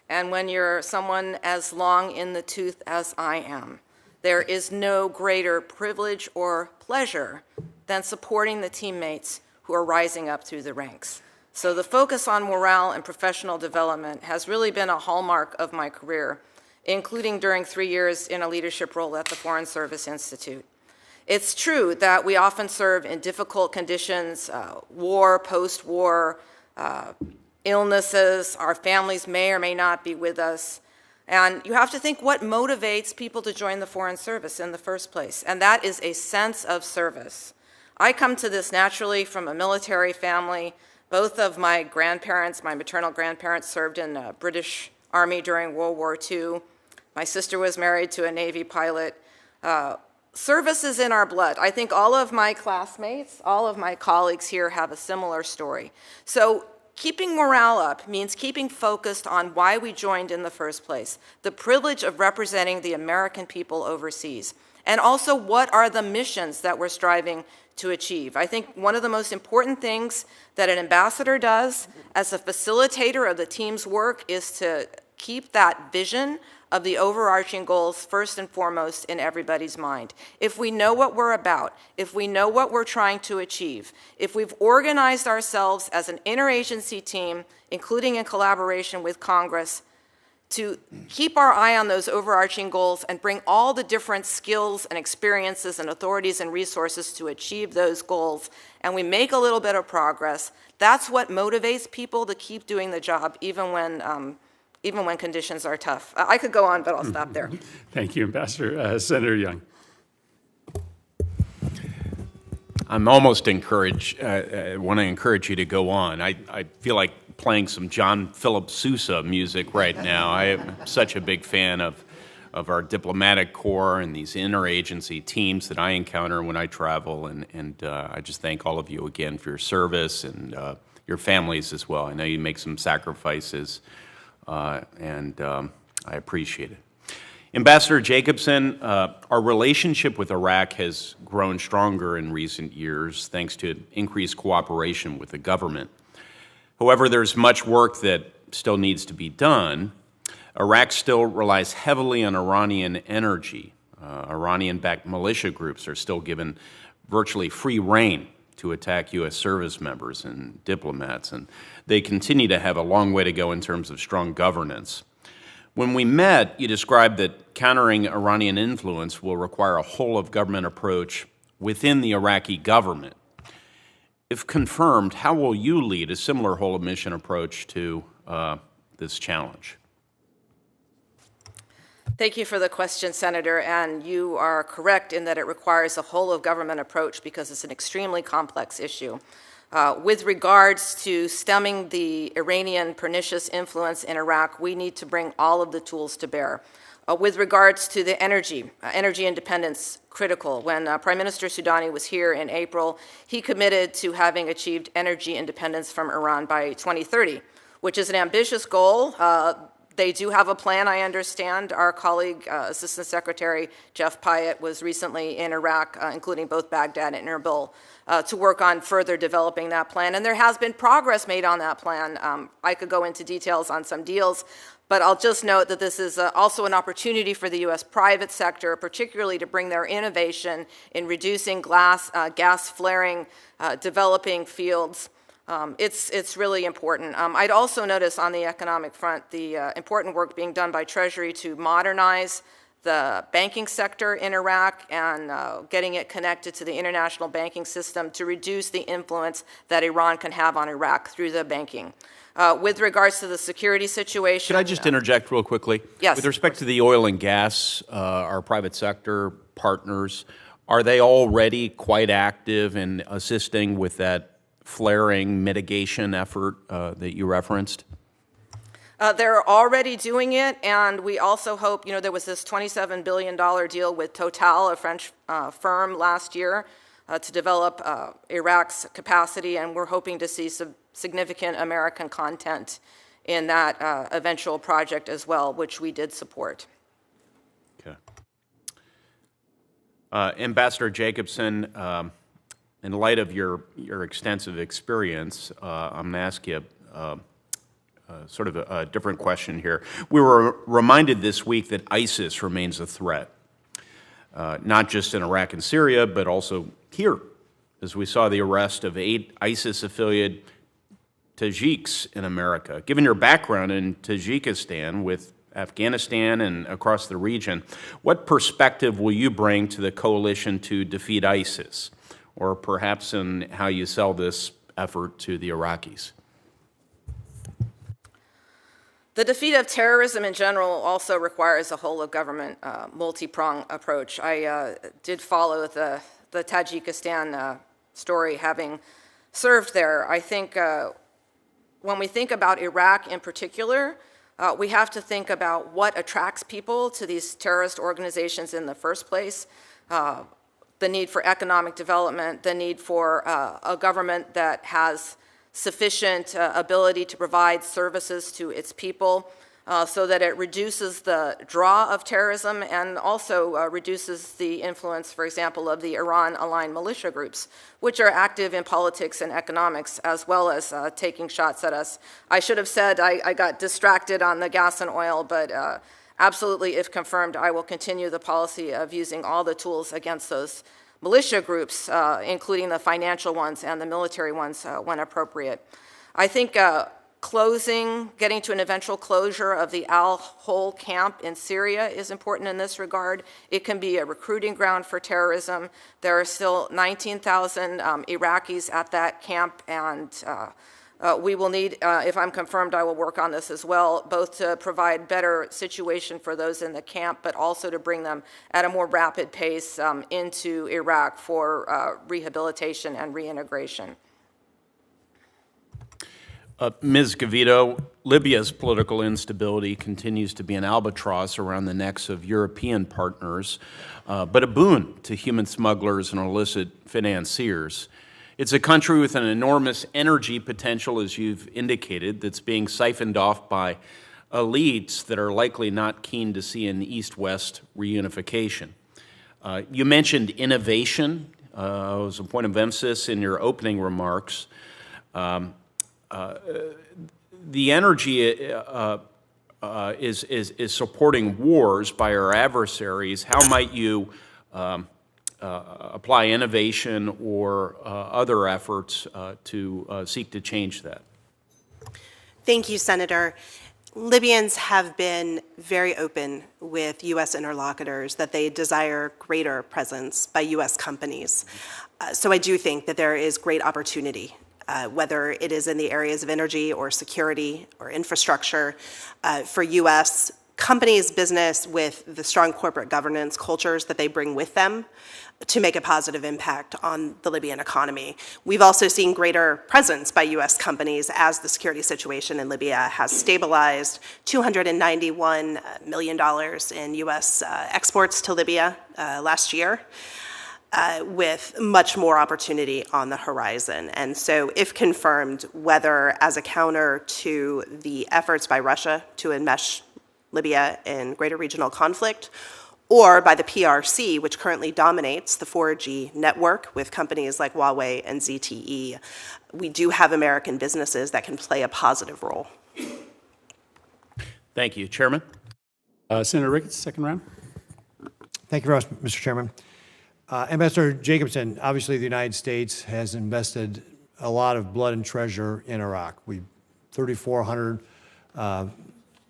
And when you're someone as long in the tooth as I am, there is no greater privilege or pleasure than supporting the teammates who are rising up through the ranks. So the focus on morale and professional development has really been a hallmark of my career, including during 3 years in a leadership role at the Foreign Service Institute. It's true that we often serve in difficult conditions, war, post-war, illnesses, our families may or may not be with us. And you have to think what motivates people to join the Foreign Service in the first place, and that is a sense of service. I come to this naturally from a military family. Both of my grandparents, my maternal grandparents, served in the British Army during World War II. My sister was married to a Navy pilot. Service is in our blood. I think all of my classmates, all of my colleagues here have a similar story. So keeping morale up means keeping focused on why we joined in the first place, the privilege of representing the American people overseas, and also what are the missions that we're striving to achieve. I think one of the most important things that an ambassador does as a facilitator of the team's work is to keep that vision of the overarching goals first and foremost in everybody's mind. If we know what we're about, if we know what we're trying to achieve, if we've organized ourselves as an interagency team, including in collaboration with Congress, to keep our eye on those overarching goals and bring all the different skills and experiences and authorities and resources to achieve those goals, and we make a little bit of progress, that's what motivates people to keep doing the job even when conditions are tough. I could go on, but I'll stop there. Thank you, Ambassador. Senator Young. I'm almost encouraged, I want to encourage you to go on. I feel like playing some John Philip Sousa music right now. I am such a big fan of our diplomatic corps and these interagency teams that I encounter when I travel, and I just thank all of you again for your service and your families as well. I know you make some sacrifices, and I appreciate it. Ambassador Jacobson, our relationship with Iraq has grown stronger in recent years thanks to increased cooperation with the government. However, there's much work that still needs to be done. Iraq still relies heavily on Iranian energy. Iranian-backed militia groups are still given virtually free rein to attack U.S. service members and diplomats, and they continue to have a long way to go in terms of strong governance. When we met, you described that countering Iranian influence will require a whole-of-government approach within the Iraqi government. If confirmed, how will you lead a similar whole-of-mission approach to this challenge? Thank you for the question, Senator, and you are correct in that it requires a whole-of-government approach because it's an extremely complex issue. With regards to stemming the Iranian pernicious influence in Iraq, we need to bring all of the tools to bear. With regards to the energy independence, critical. When Prime Minister Soudani was here in April, he committed to having achieved energy independence from Iran by 2030, which is an ambitious goal. They do have a plan, I understand. Our colleague, Assistant Secretary Jeff Pyatt, was recently in Iraq, including both Baghdad and Erbil, to work on further developing that plan. And there has been progress made on that plan. I could go into details on some deals, but I'll just note that this is also an opportunity for the U.S. private sector, particularly to bring their innovation in reducing gas flaring, developing fields. It's really important. I'd also notice on the economic front the important work being done by Treasury to modernize the banking sector in Iraq and getting it connected to the international banking system to reduce the influence that Iran can have on Iraq through the banking. With regards to the security situation— Could I just interject real quickly? Yes. With respect to the oil and gas, our private sector partners, are they already quite active in assisting with that flaring mitigation effort that you referenced? They're already doing it, and we also hope, there was this $27 billion deal with Total, a French firm, last year to develop Iraq's capacity, and we're hoping to see some significant American content in that eventual project as well, which we did support. Okay. Ambassador Jacobson, in light of your extensive experience, I'm going to ask you sort of a different question here. We were reminded this week that ISIS remains a threat, not just in Iraq and Syria, but also here, as we saw the arrest of 8 ISIS-affiliated Tajiks in America. Given your background in Tajikistan with Afghanistan and across the region, what perspective will you bring to the coalition to defeat ISIS, or perhaps in how you sell this effort to the Iraqis? The defeat of terrorism in general also requires a whole-of-government, multi-pronged approach. I did follow the Tajikistan story, having served there. I think when we think about Iraq in particular, we have to think about what attracts people to these terrorist organizations in the first place. The need for economic development, the need for a government that has sufficient ability to provide services to its people so that it reduces the draw of terrorism and also reduces the influence, for example, of the Iran-aligned militia groups, which are active in politics and economics as well as taking shots at us. I should have said I got distracted on the gas and oil, but absolutely, if confirmed, I will continue the policy of using all the tools against those militia groups, including the financial ones and the military ones when appropriate. I think getting to an eventual closure of the Al-Hol camp in Syria is important in this regard. It can be a recruiting ground for terrorism. There are still 19,000 Iraqis at that camp, and We will need, if I'm confirmed, I will work on this as well, both to provide better situation for those in the camp, but also to bring them at a more rapid pace into Iraq for rehabilitation and reintegration. Ms. Gavito, Libya's political instability continues to be an albatross around the necks of European partners, but a boon to human smugglers and illicit financiers. It's a country with an enormous energy potential, as you've indicated, that's being siphoned off by elites that are likely not keen to see an East-West reunification. You mentioned innovation as a point of emphasis in your opening remarks. The energy is supporting wars by our adversaries. How might you apply innovation or other efforts to seek to change that? Thank you, Senator. Libyans have been very open with U.S. interlocutors that they desire greater presence by U.S. companies. So I do think that there is great opportunity, whether it is in the areas of energy or security or infrastructure, for U.S. companies, business with the strong corporate governance cultures that they bring with them to make a positive impact on the Libyan economy. We've also seen greater presence by U.S. companies as the security situation in Libya has stabilized. $291 million in U.S. exports to Libya last year, with much more opportunity on the horizon. And so if confirmed, whether as a counter to the efforts by Russia to enmesh Libya in greater regional conflict, or by the PRC, which currently dominates the 4G network with companies like Huawei and ZTE, we do have American businesses that can play a positive role. Thank you. Chairman? Senator Ricketts, second round. Thank you very much, Mr. Chairman. Ambassador Jacobson, obviously the United States has invested a lot of blood and treasure in Iraq. 3,400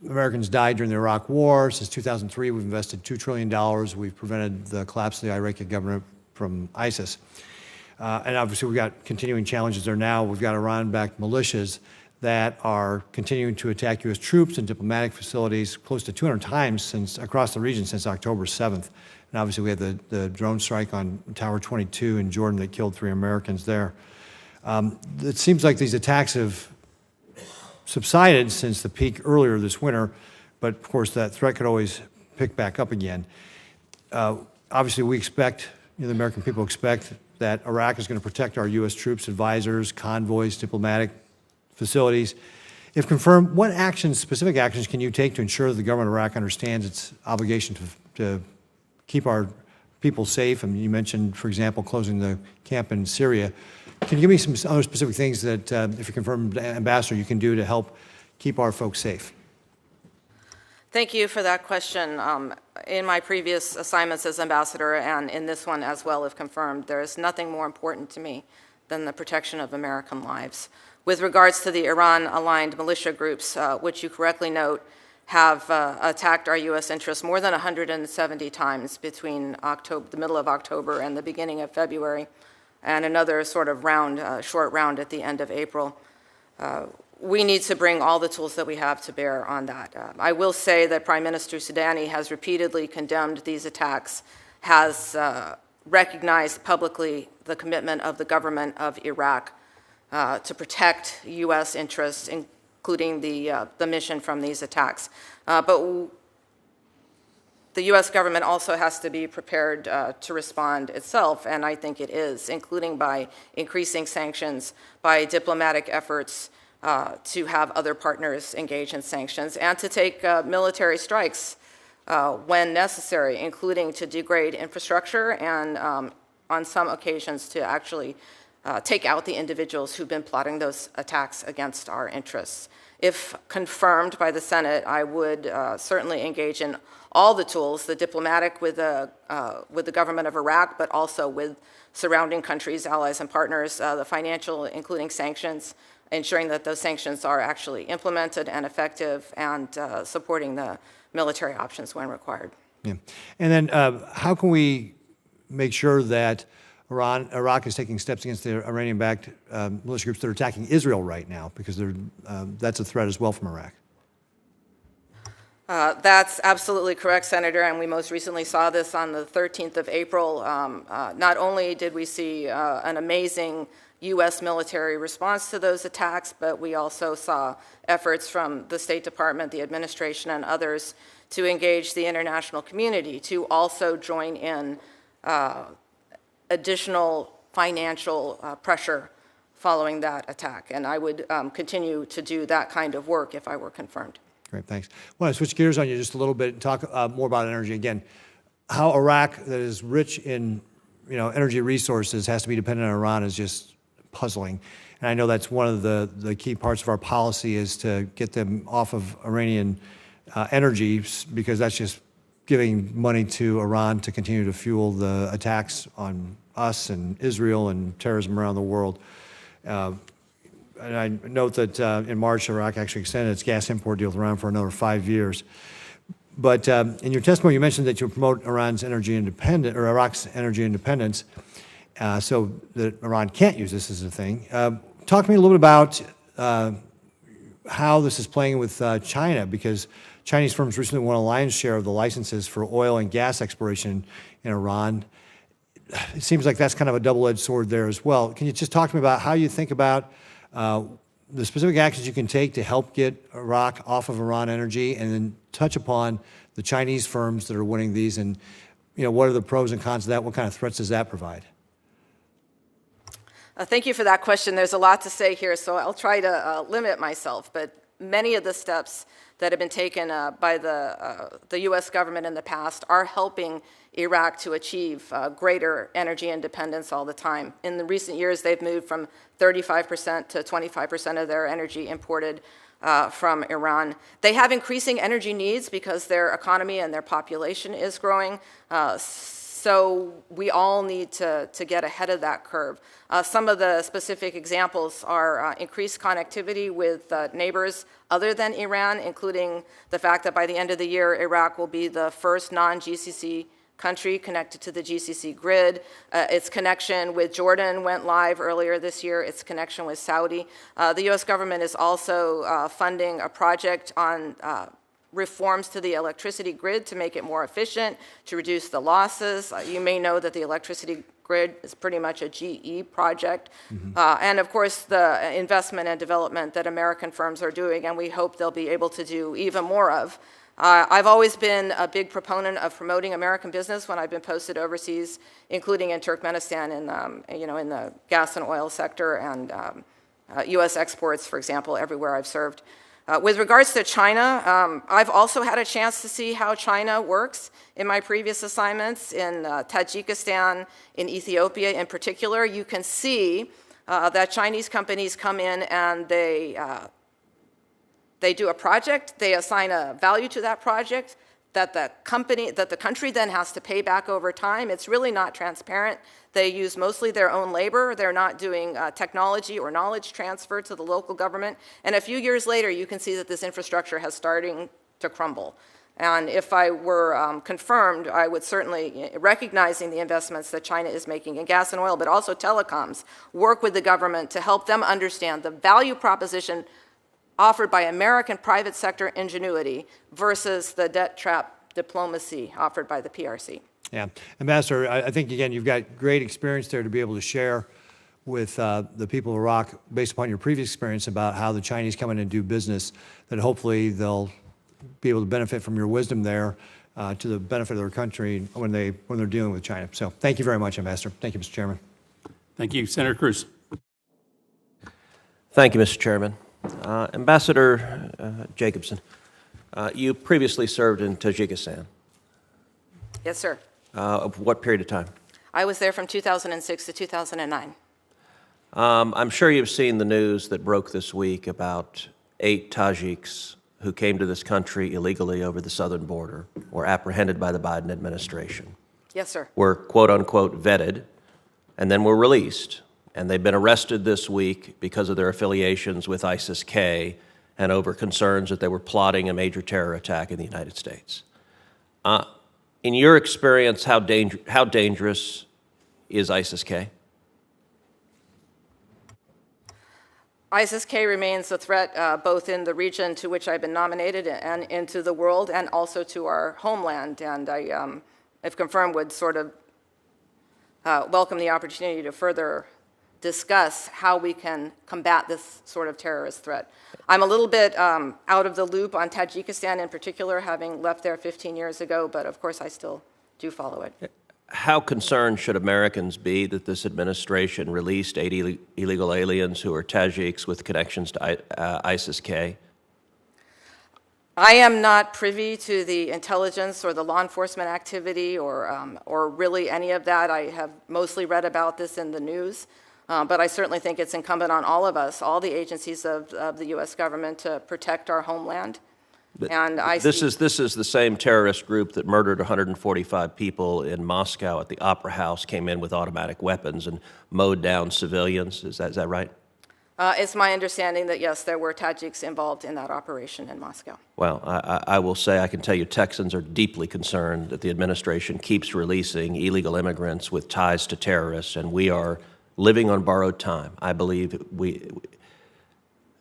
Americans died during the Iraq War. Since 2003, we've invested $2 trillion. We've prevented the collapse of the Iraqi government from ISIS. And obviously, we've got continuing challenges there now. We've got Iran-backed militias that are continuing to attack U.S. troops and diplomatic facilities close to 200 times across the region since October 7th. And obviously, we had the drone strike on Tower 22 in Jordan that killed 3 Americans there. It seems like these attacks have subsided since the peak earlier this winter, but of course that threat could always pick back up again. Obviously, we expect, the American people expect that Iraq is going to protect our U.S. troops, advisors, convoys, diplomatic facilities. If confirmed, what actions, specific actions, can you take to ensure that the government of Iraq understands its obligation to keep our people safe? I mean, you mentioned, for example, closing the camp in Syria. Can you give me some other specific things that, if you're confirmed ambassador, you can do to help keep our folks safe? Thank you for that question. In my previous assignments as ambassador and in this one as well, if confirmed, there is nothing more important to me than the protection of American lives. With regards to the Iran-aligned militia groups, which you correctly note, have attacked our U.S. interests more than 170 times between the middle of October and the beginning of February, and another sort of short round at the end of April. We need to bring all the tools that we have to bear on that. I will say that Prime Minister Soudani has repeatedly condemned these attacks, has recognized publicly the commitment of the government of Iraq to protect U.S. interests, including the mission from these attacks. But the U.S. government also has to be prepared to respond itself, and I think it is, including by increasing sanctions, by diplomatic efforts to have other partners engage in sanctions, and to take military strikes when necessary, including to degrade infrastructure and, on some occasions, to actually take out the individuals who've been plotting those attacks against our interests. If confirmed by the Senate, I would certainly engage in all the tools, the diplomatic with the government of Iraq, but also with surrounding countries, allies, and partners, the financial, including sanctions, ensuring that those sanctions are actually implemented and effective, and supporting the military options when required. Yeah. And then how can we make sure that Iraq is taking steps against the Iranian-backed militia groups that are attacking Israel right now, because that's a threat as well from Iraq. That's absolutely correct, Senator, and we most recently saw this on the 13th of April. Not only did we see an amazing U.S. military response to those attacks, but we also saw efforts from the State Department, the administration, and others to engage the international community to also join in additional financial pressure following that attack. And I would continue to do that kind of work if I were confirmed. Great, thanks. I want to switch gears on you just a little bit and talk more about energy again. How Iraq, that is rich in energy resources, has to be dependent on Iran is just puzzling. And I know that's one of the key parts of our policy is to get them off of Iranian energy, because that's just giving money to Iran to continue to fuel the attacks on us and Israel and terrorism around the world. And I note that in March, Iraq actually extended its gas import deal with Iran for another 5 years. But in your testimony, you mentioned that you promote Iran's energy independence, or Iraq's energy independence, so that Iran can't use this as a thing. Talk to me a little bit about how this is playing with China, because Chinese firms recently won a lion's share of the licenses for oil and gas exploration in Iran. It seems like that's kind of a double-edged sword there as well. Can you just talk to me about how you think about the specific actions you can take to help get Iraq off of Iran energy, and then touch upon the Chinese firms that are winning these, and what are the pros and cons of that? What kind of threats does that provide? Thank you for that question. There's a lot to say here, so I'll try to limit myself. But many of the steps that have been taken by the U.S. government in the past are helping Iraq to achieve greater energy independence all the time. In the recent years, they've moved from 35% to 25% of their energy imported from Iran. They have increasing energy needs because their economy and their population is growing. So we all need to get ahead of that curve. Some of the specific examples are increased connectivity with neighbors other than Iran, including the fact that by the end of the year, Iraq will be the first non-GCC country connected to the GCC grid. Its connection with Jordan went live earlier this year. Its connection with Saudi. The U.S. government is also funding a project on reforms to the electricity grid to make it more efficient, to reduce the losses. You may know that the electricity grid is pretty much a GE project. And of course, the investment and development that American firms are doing, and we hope they'll be able to do even more of. I've always been a big proponent of promoting American business when I've been posted overseas, including in Turkmenistan in the gas and oil sector, and U.S. exports, for example, everywhere I've served. With regards to China, I've also had a chance to see how China works in my previous assignments in Tajikistan, in Ethiopia in particular. You can see that Chinese companies come in and they do a project, they assign a value to that project that the country then has to pay back over time. It's really not transparent. They use mostly their own labor. They're not doing technology or knowledge transfer to the local government. And a few years later, you can see that this infrastructure has starting to crumble. And if I were confirmed, I would certainly, recognizing the investments that China is making in gas and oil, but also telecoms, work with the government to help them understand the value proposition offered by American private sector ingenuity versus the debt trap diplomacy offered by the PRC. Yeah. Ambassador, I think, again, you've got great experience there to be able to share with the people of Iraq, based upon your previous experience, about how the Chinese come in and do business, that hopefully they'll be able to benefit from your wisdom there to the benefit of their country when they're dealing with China. So thank you very much, Ambassador. Thank you, Mr. Chairman. Thank you. Senator Cruz. Thank you, Mr. Chairman. Ambassador Jacobson, you previously served in Tajikistan. Yes, sir. Of what period of time? I was there from 2006 to 2009. I'm sure you've seen the news that broke this week about 8 Tajiks who came to this country illegally over the southern border, were apprehended by the Biden administration. Yes, sir. Were quote-unquote vetted, and then were released. And they've been arrested this week because of their affiliations with ISIS-K and over concerns that they were plotting a major terror attack in the United States. In your experience, how dangerous is ISIS-K? ISIS-K remains a threat both in the region to which I've been nominated and into the world, and also to our homeland. And I, if confirmed, would sort of welcome the opportunity to further discuss how we can combat this sort of terrorist threat. I'm a little bit out of the loop on Tajikistan in particular, having left there 15 years ago, but of course I still do follow it. How concerned should Americans be that this administration released 80 illegal aliens who are Tajiks with connections to ISIS-K? I am not privy to the intelligence or the law enforcement activity or really any of that. I have mostly read about this in the news, but I certainly think it's incumbent on all of us, all the agencies of the U.S. government, to protect our homeland. And this is the same terrorist group that murdered 145 people in Moscow at the Opera House, came in with automatic weapons and mowed down civilians. Is that right? It's my understanding that, yes, there were Tajiks involved in that operation in Moscow. Well, I will say, I can tell you Texans are deeply concerned that the administration keeps releasing illegal immigrants with ties to terrorists, and we are living on borrowed time. I believe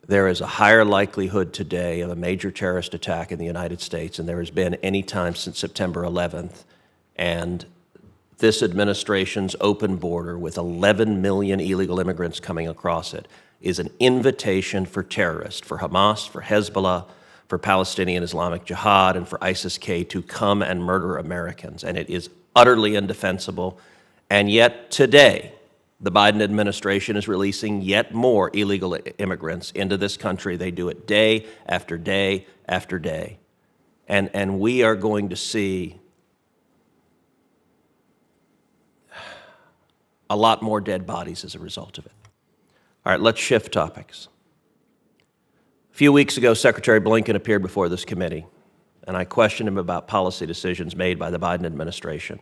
there is a higher likelihood today of a major terrorist attack in the United States than there has been any time since September 11th. And this administration's open border with 11 million illegal immigrants coming across it is an invitation for terrorists, for Hamas, for Hezbollah, for Palestinian Islamic Jihad, and for ISIS-K to come and murder Americans. And it is utterly indefensible. And yet today, the Biden administration is releasing yet more illegal immigrants into this country. They do it day after day after day. And we are going to see a lot more dead bodies as a result of it. All right, let's shift topics. A few weeks ago, Secretary Blinken appeared before this committee, and I questioned him about policy decisions made by the Biden administration,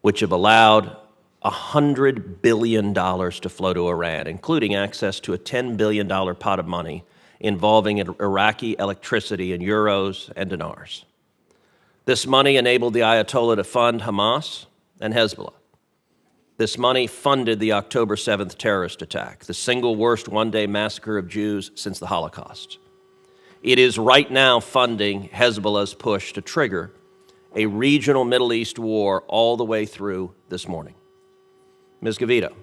which have allowed $100 billion to flow to Iran, including access to a $10 billion pot of money involving Iraqi electricity in euros and dinars. This money enabled the Ayatollah to fund Hamas and Hezbollah. This money funded the October 7th terrorist attack, the single worst one-day massacre of Jews since the Holocaust. It is right now funding Hezbollah's push to trigger a regional Middle East war all the way through this morning. Ms. Gavito,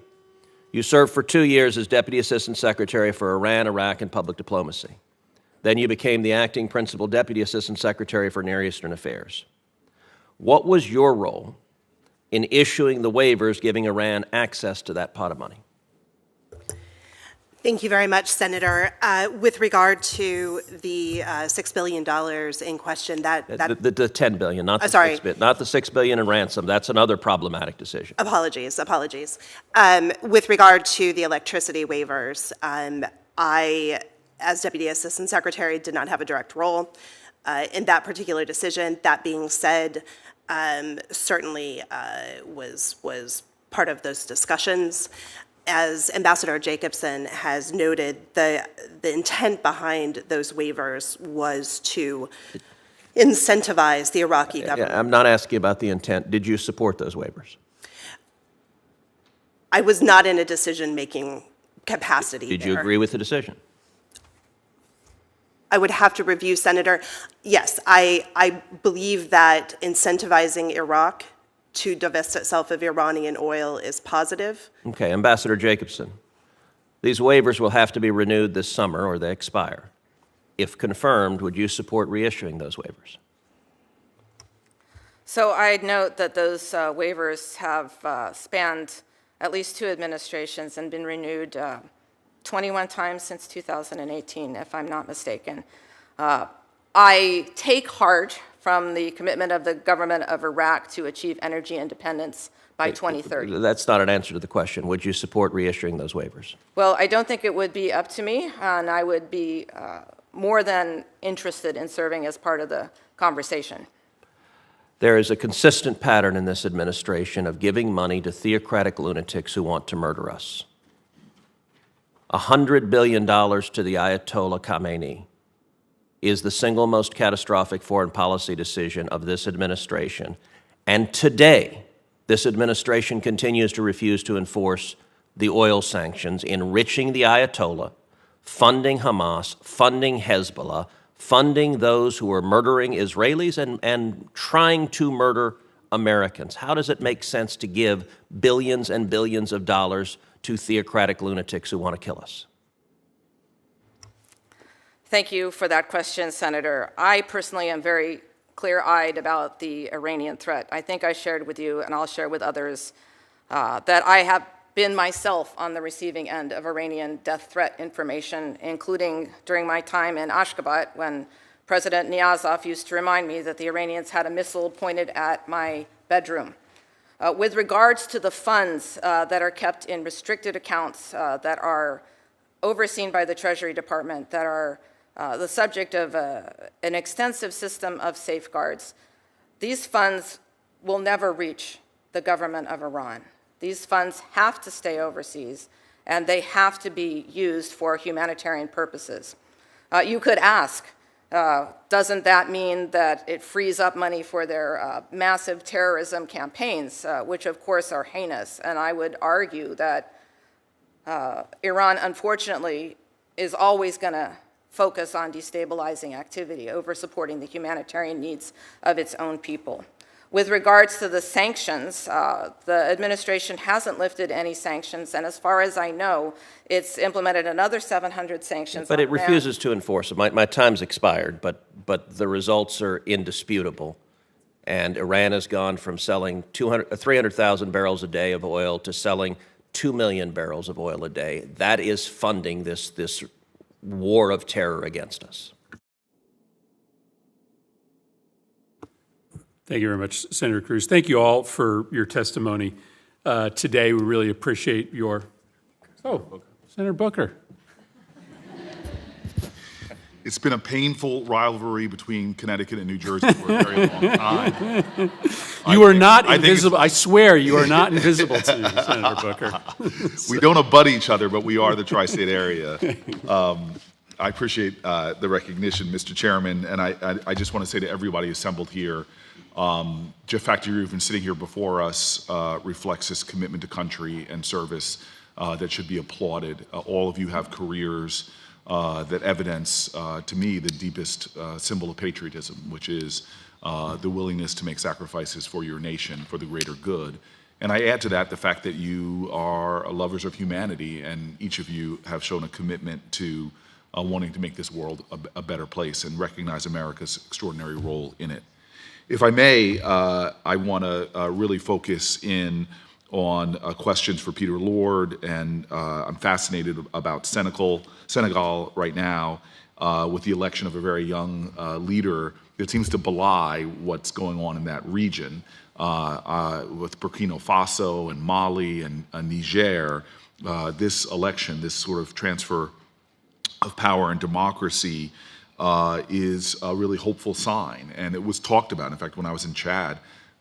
you served for 2 years as Deputy Assistant Secretary for Iran, Iraq, and Public Diplomacy. Then you became the Acting Principal Deputy Assistant Secretary for Near Eastern Affairs. What was your role in issuing the waivers giving Iran access to that pot of money? Thank you very much, Senator. With regard to the $6 billion in question, the $10 billion, not the sorry. $6 billion, not the $6 billion in ransom. That's another problematic decision. Apologies. With regard to the electricity waivers, I, as Deputy Assistant Secretary, did not have a direct role in that particular decision. That being said, certainly was part of those discussions. As Ambassador Jacobson has noted, the intent behind those waivers was to incentivize the Iraqi government. I'm not asking about the intent. Did you support those waivers? I was not in a decision-making capacity. Did you agree with the decision? I would have to review, Senator. Yes, I believe that incentivizing Iraq to divest itself of Iranian oil is positive. Okay, Ambassador Jacobson, these waivers will have to be renewed this summer or they expire. If confirmed, would you support reissuing those waivers? So I'd note that those waivers have spanned at least 2 administrations and been renewed 21 times since 2018, if I'm not mistaken. I take heart from the commitment of the government of Iraq to achieve energy independence by 2030. That's not an answer to the question. Would you support reissuing those waivers? Well, I don't think it would be up to me, and I would be more than interested in serving as part of the conversation. There is a consistent pattern in this administration of giving money to theocratic lunatics who want to murder us. $100 billion to the Ayatollah Khamenei is the single most catastrophic foreign policy decision of this administration. And today, this administration continues to refuse to enforce the oil sanctions, enriching the Ayatollah, funding Hamas, funding Hezbollah, funding those who are murdering Israelis and trying to murder Americans. How does it make sense to give billions and billions of dollars to theocratic lunatics who want to kill us? Thank you for that question, Senator. I personally am very clear-eyed about the Iranian threat. I think I shared with you, and I'll share with others, that I have been myself on the receiving end of Iranian death threat information, including during my time in Ashgabat when President Niyazov used to remind me that the Iranians had a missile pointed at my bedroom. With regards to the funds that are kept in restricted accounts that are overseen by the Treasury Department, that are the subject of an extensive system of safeguards, these funds will never reach the government of Iran. These funds have to stay overseas, and they have to be used for humanitarian purposes. You could ask, doesn't that mean that it frees up money for their massive terrorism campaigns, which of course are heinous? And I would argue that Iran, unfortunately, is always going to focus on destabilizing activity over supporting the humanitarian needs of its own people. With regards to the sanctions, the administration hasn't lifted any sanctions, and as far as I know, it's implemented another 700 sanctions. But it refuses to enforce it. My time's expired, but the results are indisputable. And Iran has gone from selling 300,000 barrels a day of oil to selling 2 million barrels of oil a day. That is funding this war of terror against us. Thank you very much, Senator Cruz. Thank you all for your testimony today. We really appreciate your... Oh, Senator Booker. It's been a painful rivalry between Connecticut and New Jersey for a very long time. You are not invisible. I swear you are not invisible to me, Senator Booker. We don't abut each other, but we are the tri-state area. I appreciate the recognition, Mr. Chairman, and I just want to say to everybody assembled here, the fact that you're even sitting here before us reflects this commitment to country and service that should be applauded. All of you have careers that evidence, to me, the deepest symbol of patriotism, which is the willingness to make sacrifices for your nation, for the greater good. And I add to that the fact that you are lovers of humanity, and each of you have shown a commitment to wanting to make this world a better place and recognize America's extraordinary role in it. If I may, I want to really focus in on questions for Peter Lord, and I'm fascinated about Senegal right now with the election of a very young leader that seems to belie what's going on in that region with Burkina Faso and Mali and Niger. This election, this sort of transfer of power and democracy is a really hopeful sign. And it was talked about. In fact, when I was in Chad,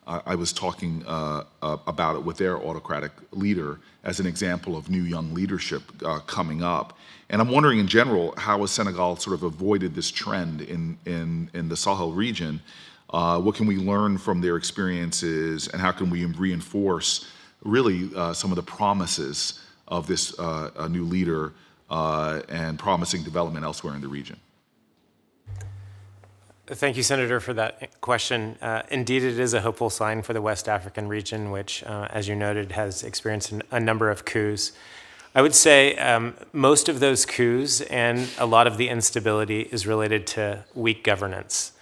I was talking about it with their autocratic leader as an example of new young leadership coming up. And I'm wondering in general, how has Senegal sort of avoided this trend in the Sahel region? What can we learn from their experiences, and how can we reinforce really some of the promises of this new leader and promising development elsewhere in the region? Thank you, Senator, for that question. Indeed, it is a hopeful sign for the West African region, which, as you noted, has experienced a number of coups. I would say most of those coups and a lot of the instability is related to weak governance.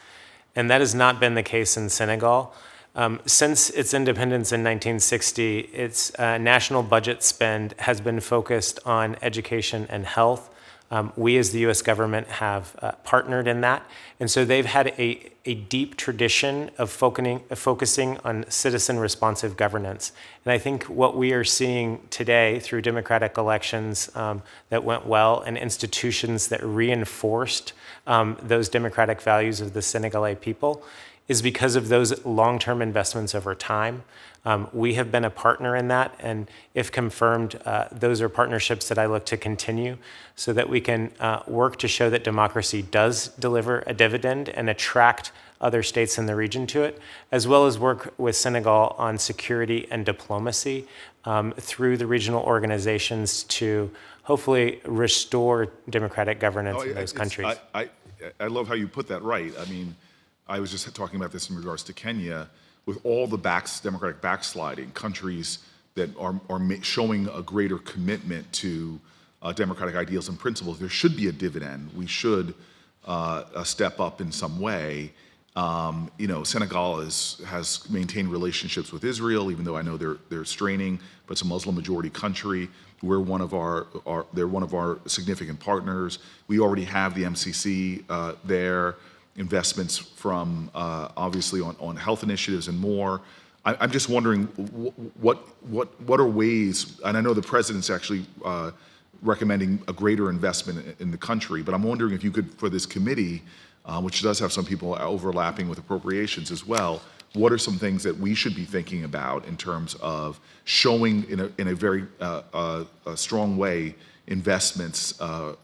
And that has not been the case in Senegal. Since its independence in 1960, its national budget spend has been focused on education and health. We as the U.S. government have partnered in that. And so they've had a deep tradition of focusing on citizen-responsive governance. And I think what we are seeing today through democratic elections that went well and institutions that reinforced those democratic values of the Senegalese people is because of those long-term investments over time. We have been a partner in that, and if confirmed, those are partnerships that I look to continue so that we can work to show that democracy does deliver a dividend and attract other states in the region to it, as well as work with Senegal on security and diplomacy through the regional organizations to hopefully restore democratic governance in those countries. I love how you put that right. I mean, I was just talking about this in regards to Kenya. With all the democratic backsliding, countries that are showing a greater commitment to democratic ideals and principles, there should be a dividend. We should step up in some way. Senegal has maintained relationships with Israel, even though I know they're straining, but it's a Muslim-majority country. They're one of our significant partners. We already have the MCC there. Investments from obviously on health initiatives and more. I'm just wondering what are ways, and I know the president's actually recommending a greater investment in the country, but I'm wondering if you could, for this committee, which does have some people overlapping with appropriations as well, what are some things that we should be thinking about in terms of showing in a very strong way investments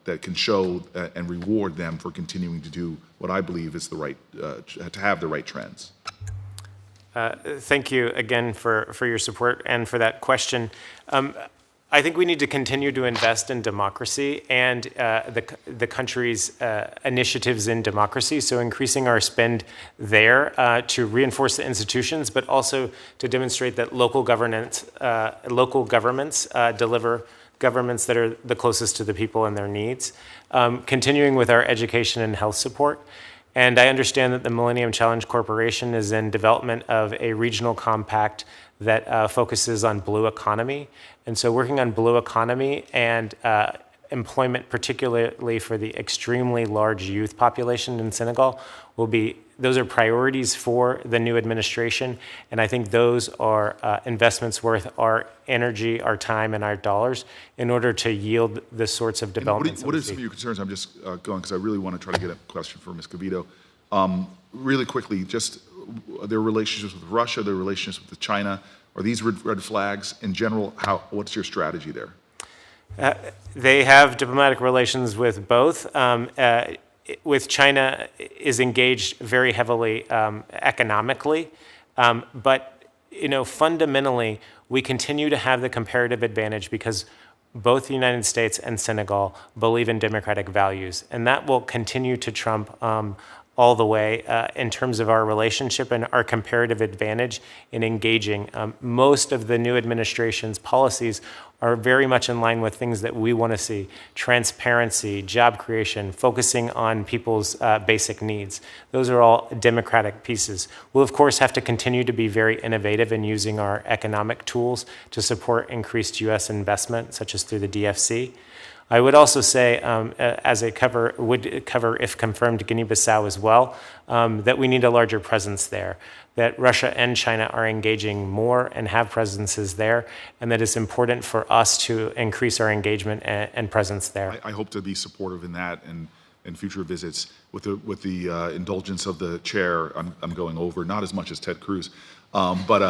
that can show and reward them for continuing to do what I believe is the right, to have the right trends? Thank you again for your support and for that question. I think we need to continue to invest in democracy and the country's initiatives in democracy, so increasing our spend there to reinforce the institutions, but also to demonstrate that local governments deliver governments that are the closest to the people and their needs. Continuing with our education and health support. And I understand that the Millennium Challenge Corporation is in development of a regional compact that focuses on blue economy. And so working on blue economy and employment, particularly for the extremely large youth population in Senegal, those are priorities for the new administration. And I think those are investments worth our energy, our time, and our dollars in order to yield the sorts of developments. What are some of your concerns? I'm just going because I really want to try to get a question for Ms. Cavito. Really quickly, just their relationships with Russia, their relationships with China, are these red flags? In general, what's your strategy there? They have diplomatic relations with both. With China is engaged very heavily economically, but fundamentally we continue to have the comparative advantage because both the United States and Senegal believe in democratic values, and that will continue to trump all the way in terms of our relationship and our comparative advantage in engaging. Most of the new administration's policies are very much in line with things that we want to see: transparency, job creation, focusing on people's basic needs. Those are all democratic pieces. We'll, of course, have to continue to be very innovative in using our economic tools to support increased U.S. investment, such as through the DFC. I would also say, as a would cover, if confirmed, Guinea-Bissau as well, that we need a larger presence there, that Russia and China are engaging more and have presences there, and that it's important for us to increase our engagement and presence there. I hope to be supportive in that and in future visits. With the indulgence of the chair, I'm going over, not as much as Ted Cruz, but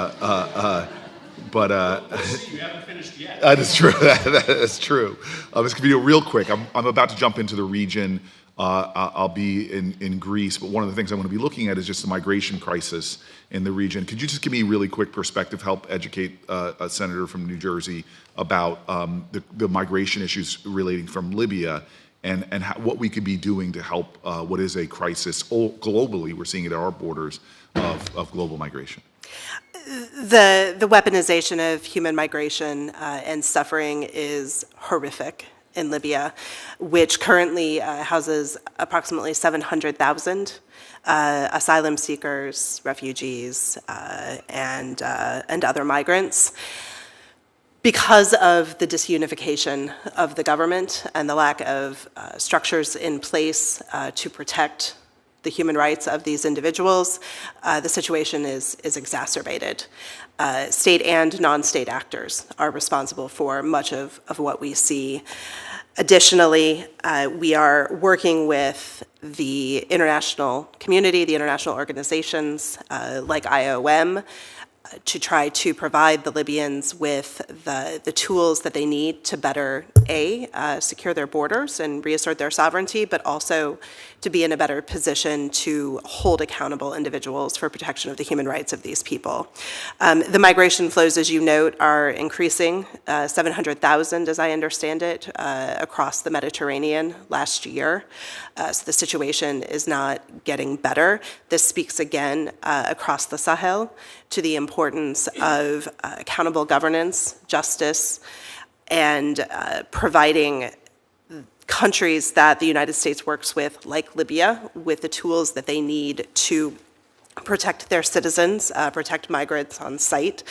you haven't finished yet. That's true. That's true. This could be real quick. I'm about to jump into the region. I'll be in Greece, but one of the things I'm going to be looking at is just the migration crisis in the region. Could you just give me a really quick perspective, help educate a senator from New Jersey about the migration issues relating from Libya and what we could be doing to help what is a crisis globally, we're seeing it at our borders, of global migration? The weaponization of human migration and suffering is horrific in Libya, which currently houses approximately 700,000 asylum seekers, refugees, and other migrants. Because of the disunification of the government and the lack of structures in place to protect the human rights of these individuals, the situation is exacerbated. State and non-state actors are responsible for much of what we see. Additionally, we are working with the international community, the international organizations like IOM, to try to provide the Libyans with the tools that they need to better, secure their borders and reassert their sovereignty, but also to be in a better position to hold accountable individuals for protection of the human rights of these people. The migration flows, as you note, are increasing, 700,000, as I understand it, across the Mediterranean last year. So the situation is not getting better. This speaks again across the Sahel to the importance of accountable governance, justice, and providing countries that the United States works with, like Libya, with the tools that they need to protect their citizens, protect migrants on site,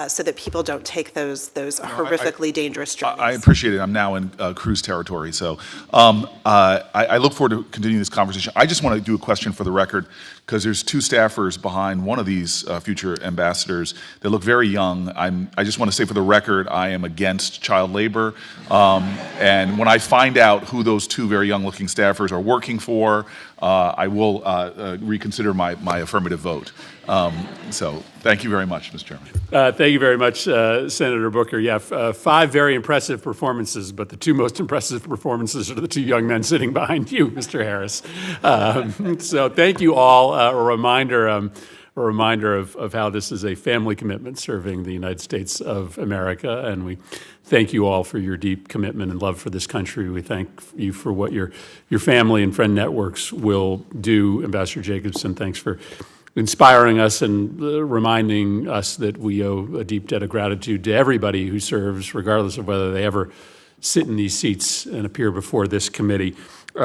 so that people don't take those horrifically dangerous journeys. I appreciate it. I'm now in cruise territory, so I look forward to continuing this conversation. I just want to do a question for the record, because there's two staffers behind one of these future ambassadors that look very young. I just want to say for the record, I am against child labor, and when I find out who those two very young-looking staffers are working for, I will reconsider my affirmative vote. So thank you very much, Mr. Chairman. Thank you very much, Senator Booker. Yeah, 5 very impressive performances, but the 2 most impressive performances are the 2 young men sitting behind you, Mr. Harris. So thank you all. A reminder of how this is a family commitment serving the United States of America, and we thank you all for your deep commitment and love for this country. We thank you for what your family and friend networks will do. Ambassador Jacobson, thanks for inspiring us and reminding us that we owe a deep debt of gratitude to everybody who serves, regardless of whether they ever sit in these seats and appear before this committee. We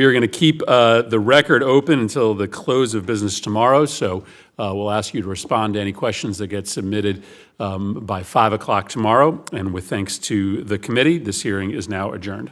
are going to keep the record open until the close of business tomorrow, so we'll ask you to respond to any questions that get submitted by 5 o'clock tomorrow. And with thanks to the committee, this hearing is now adjourned.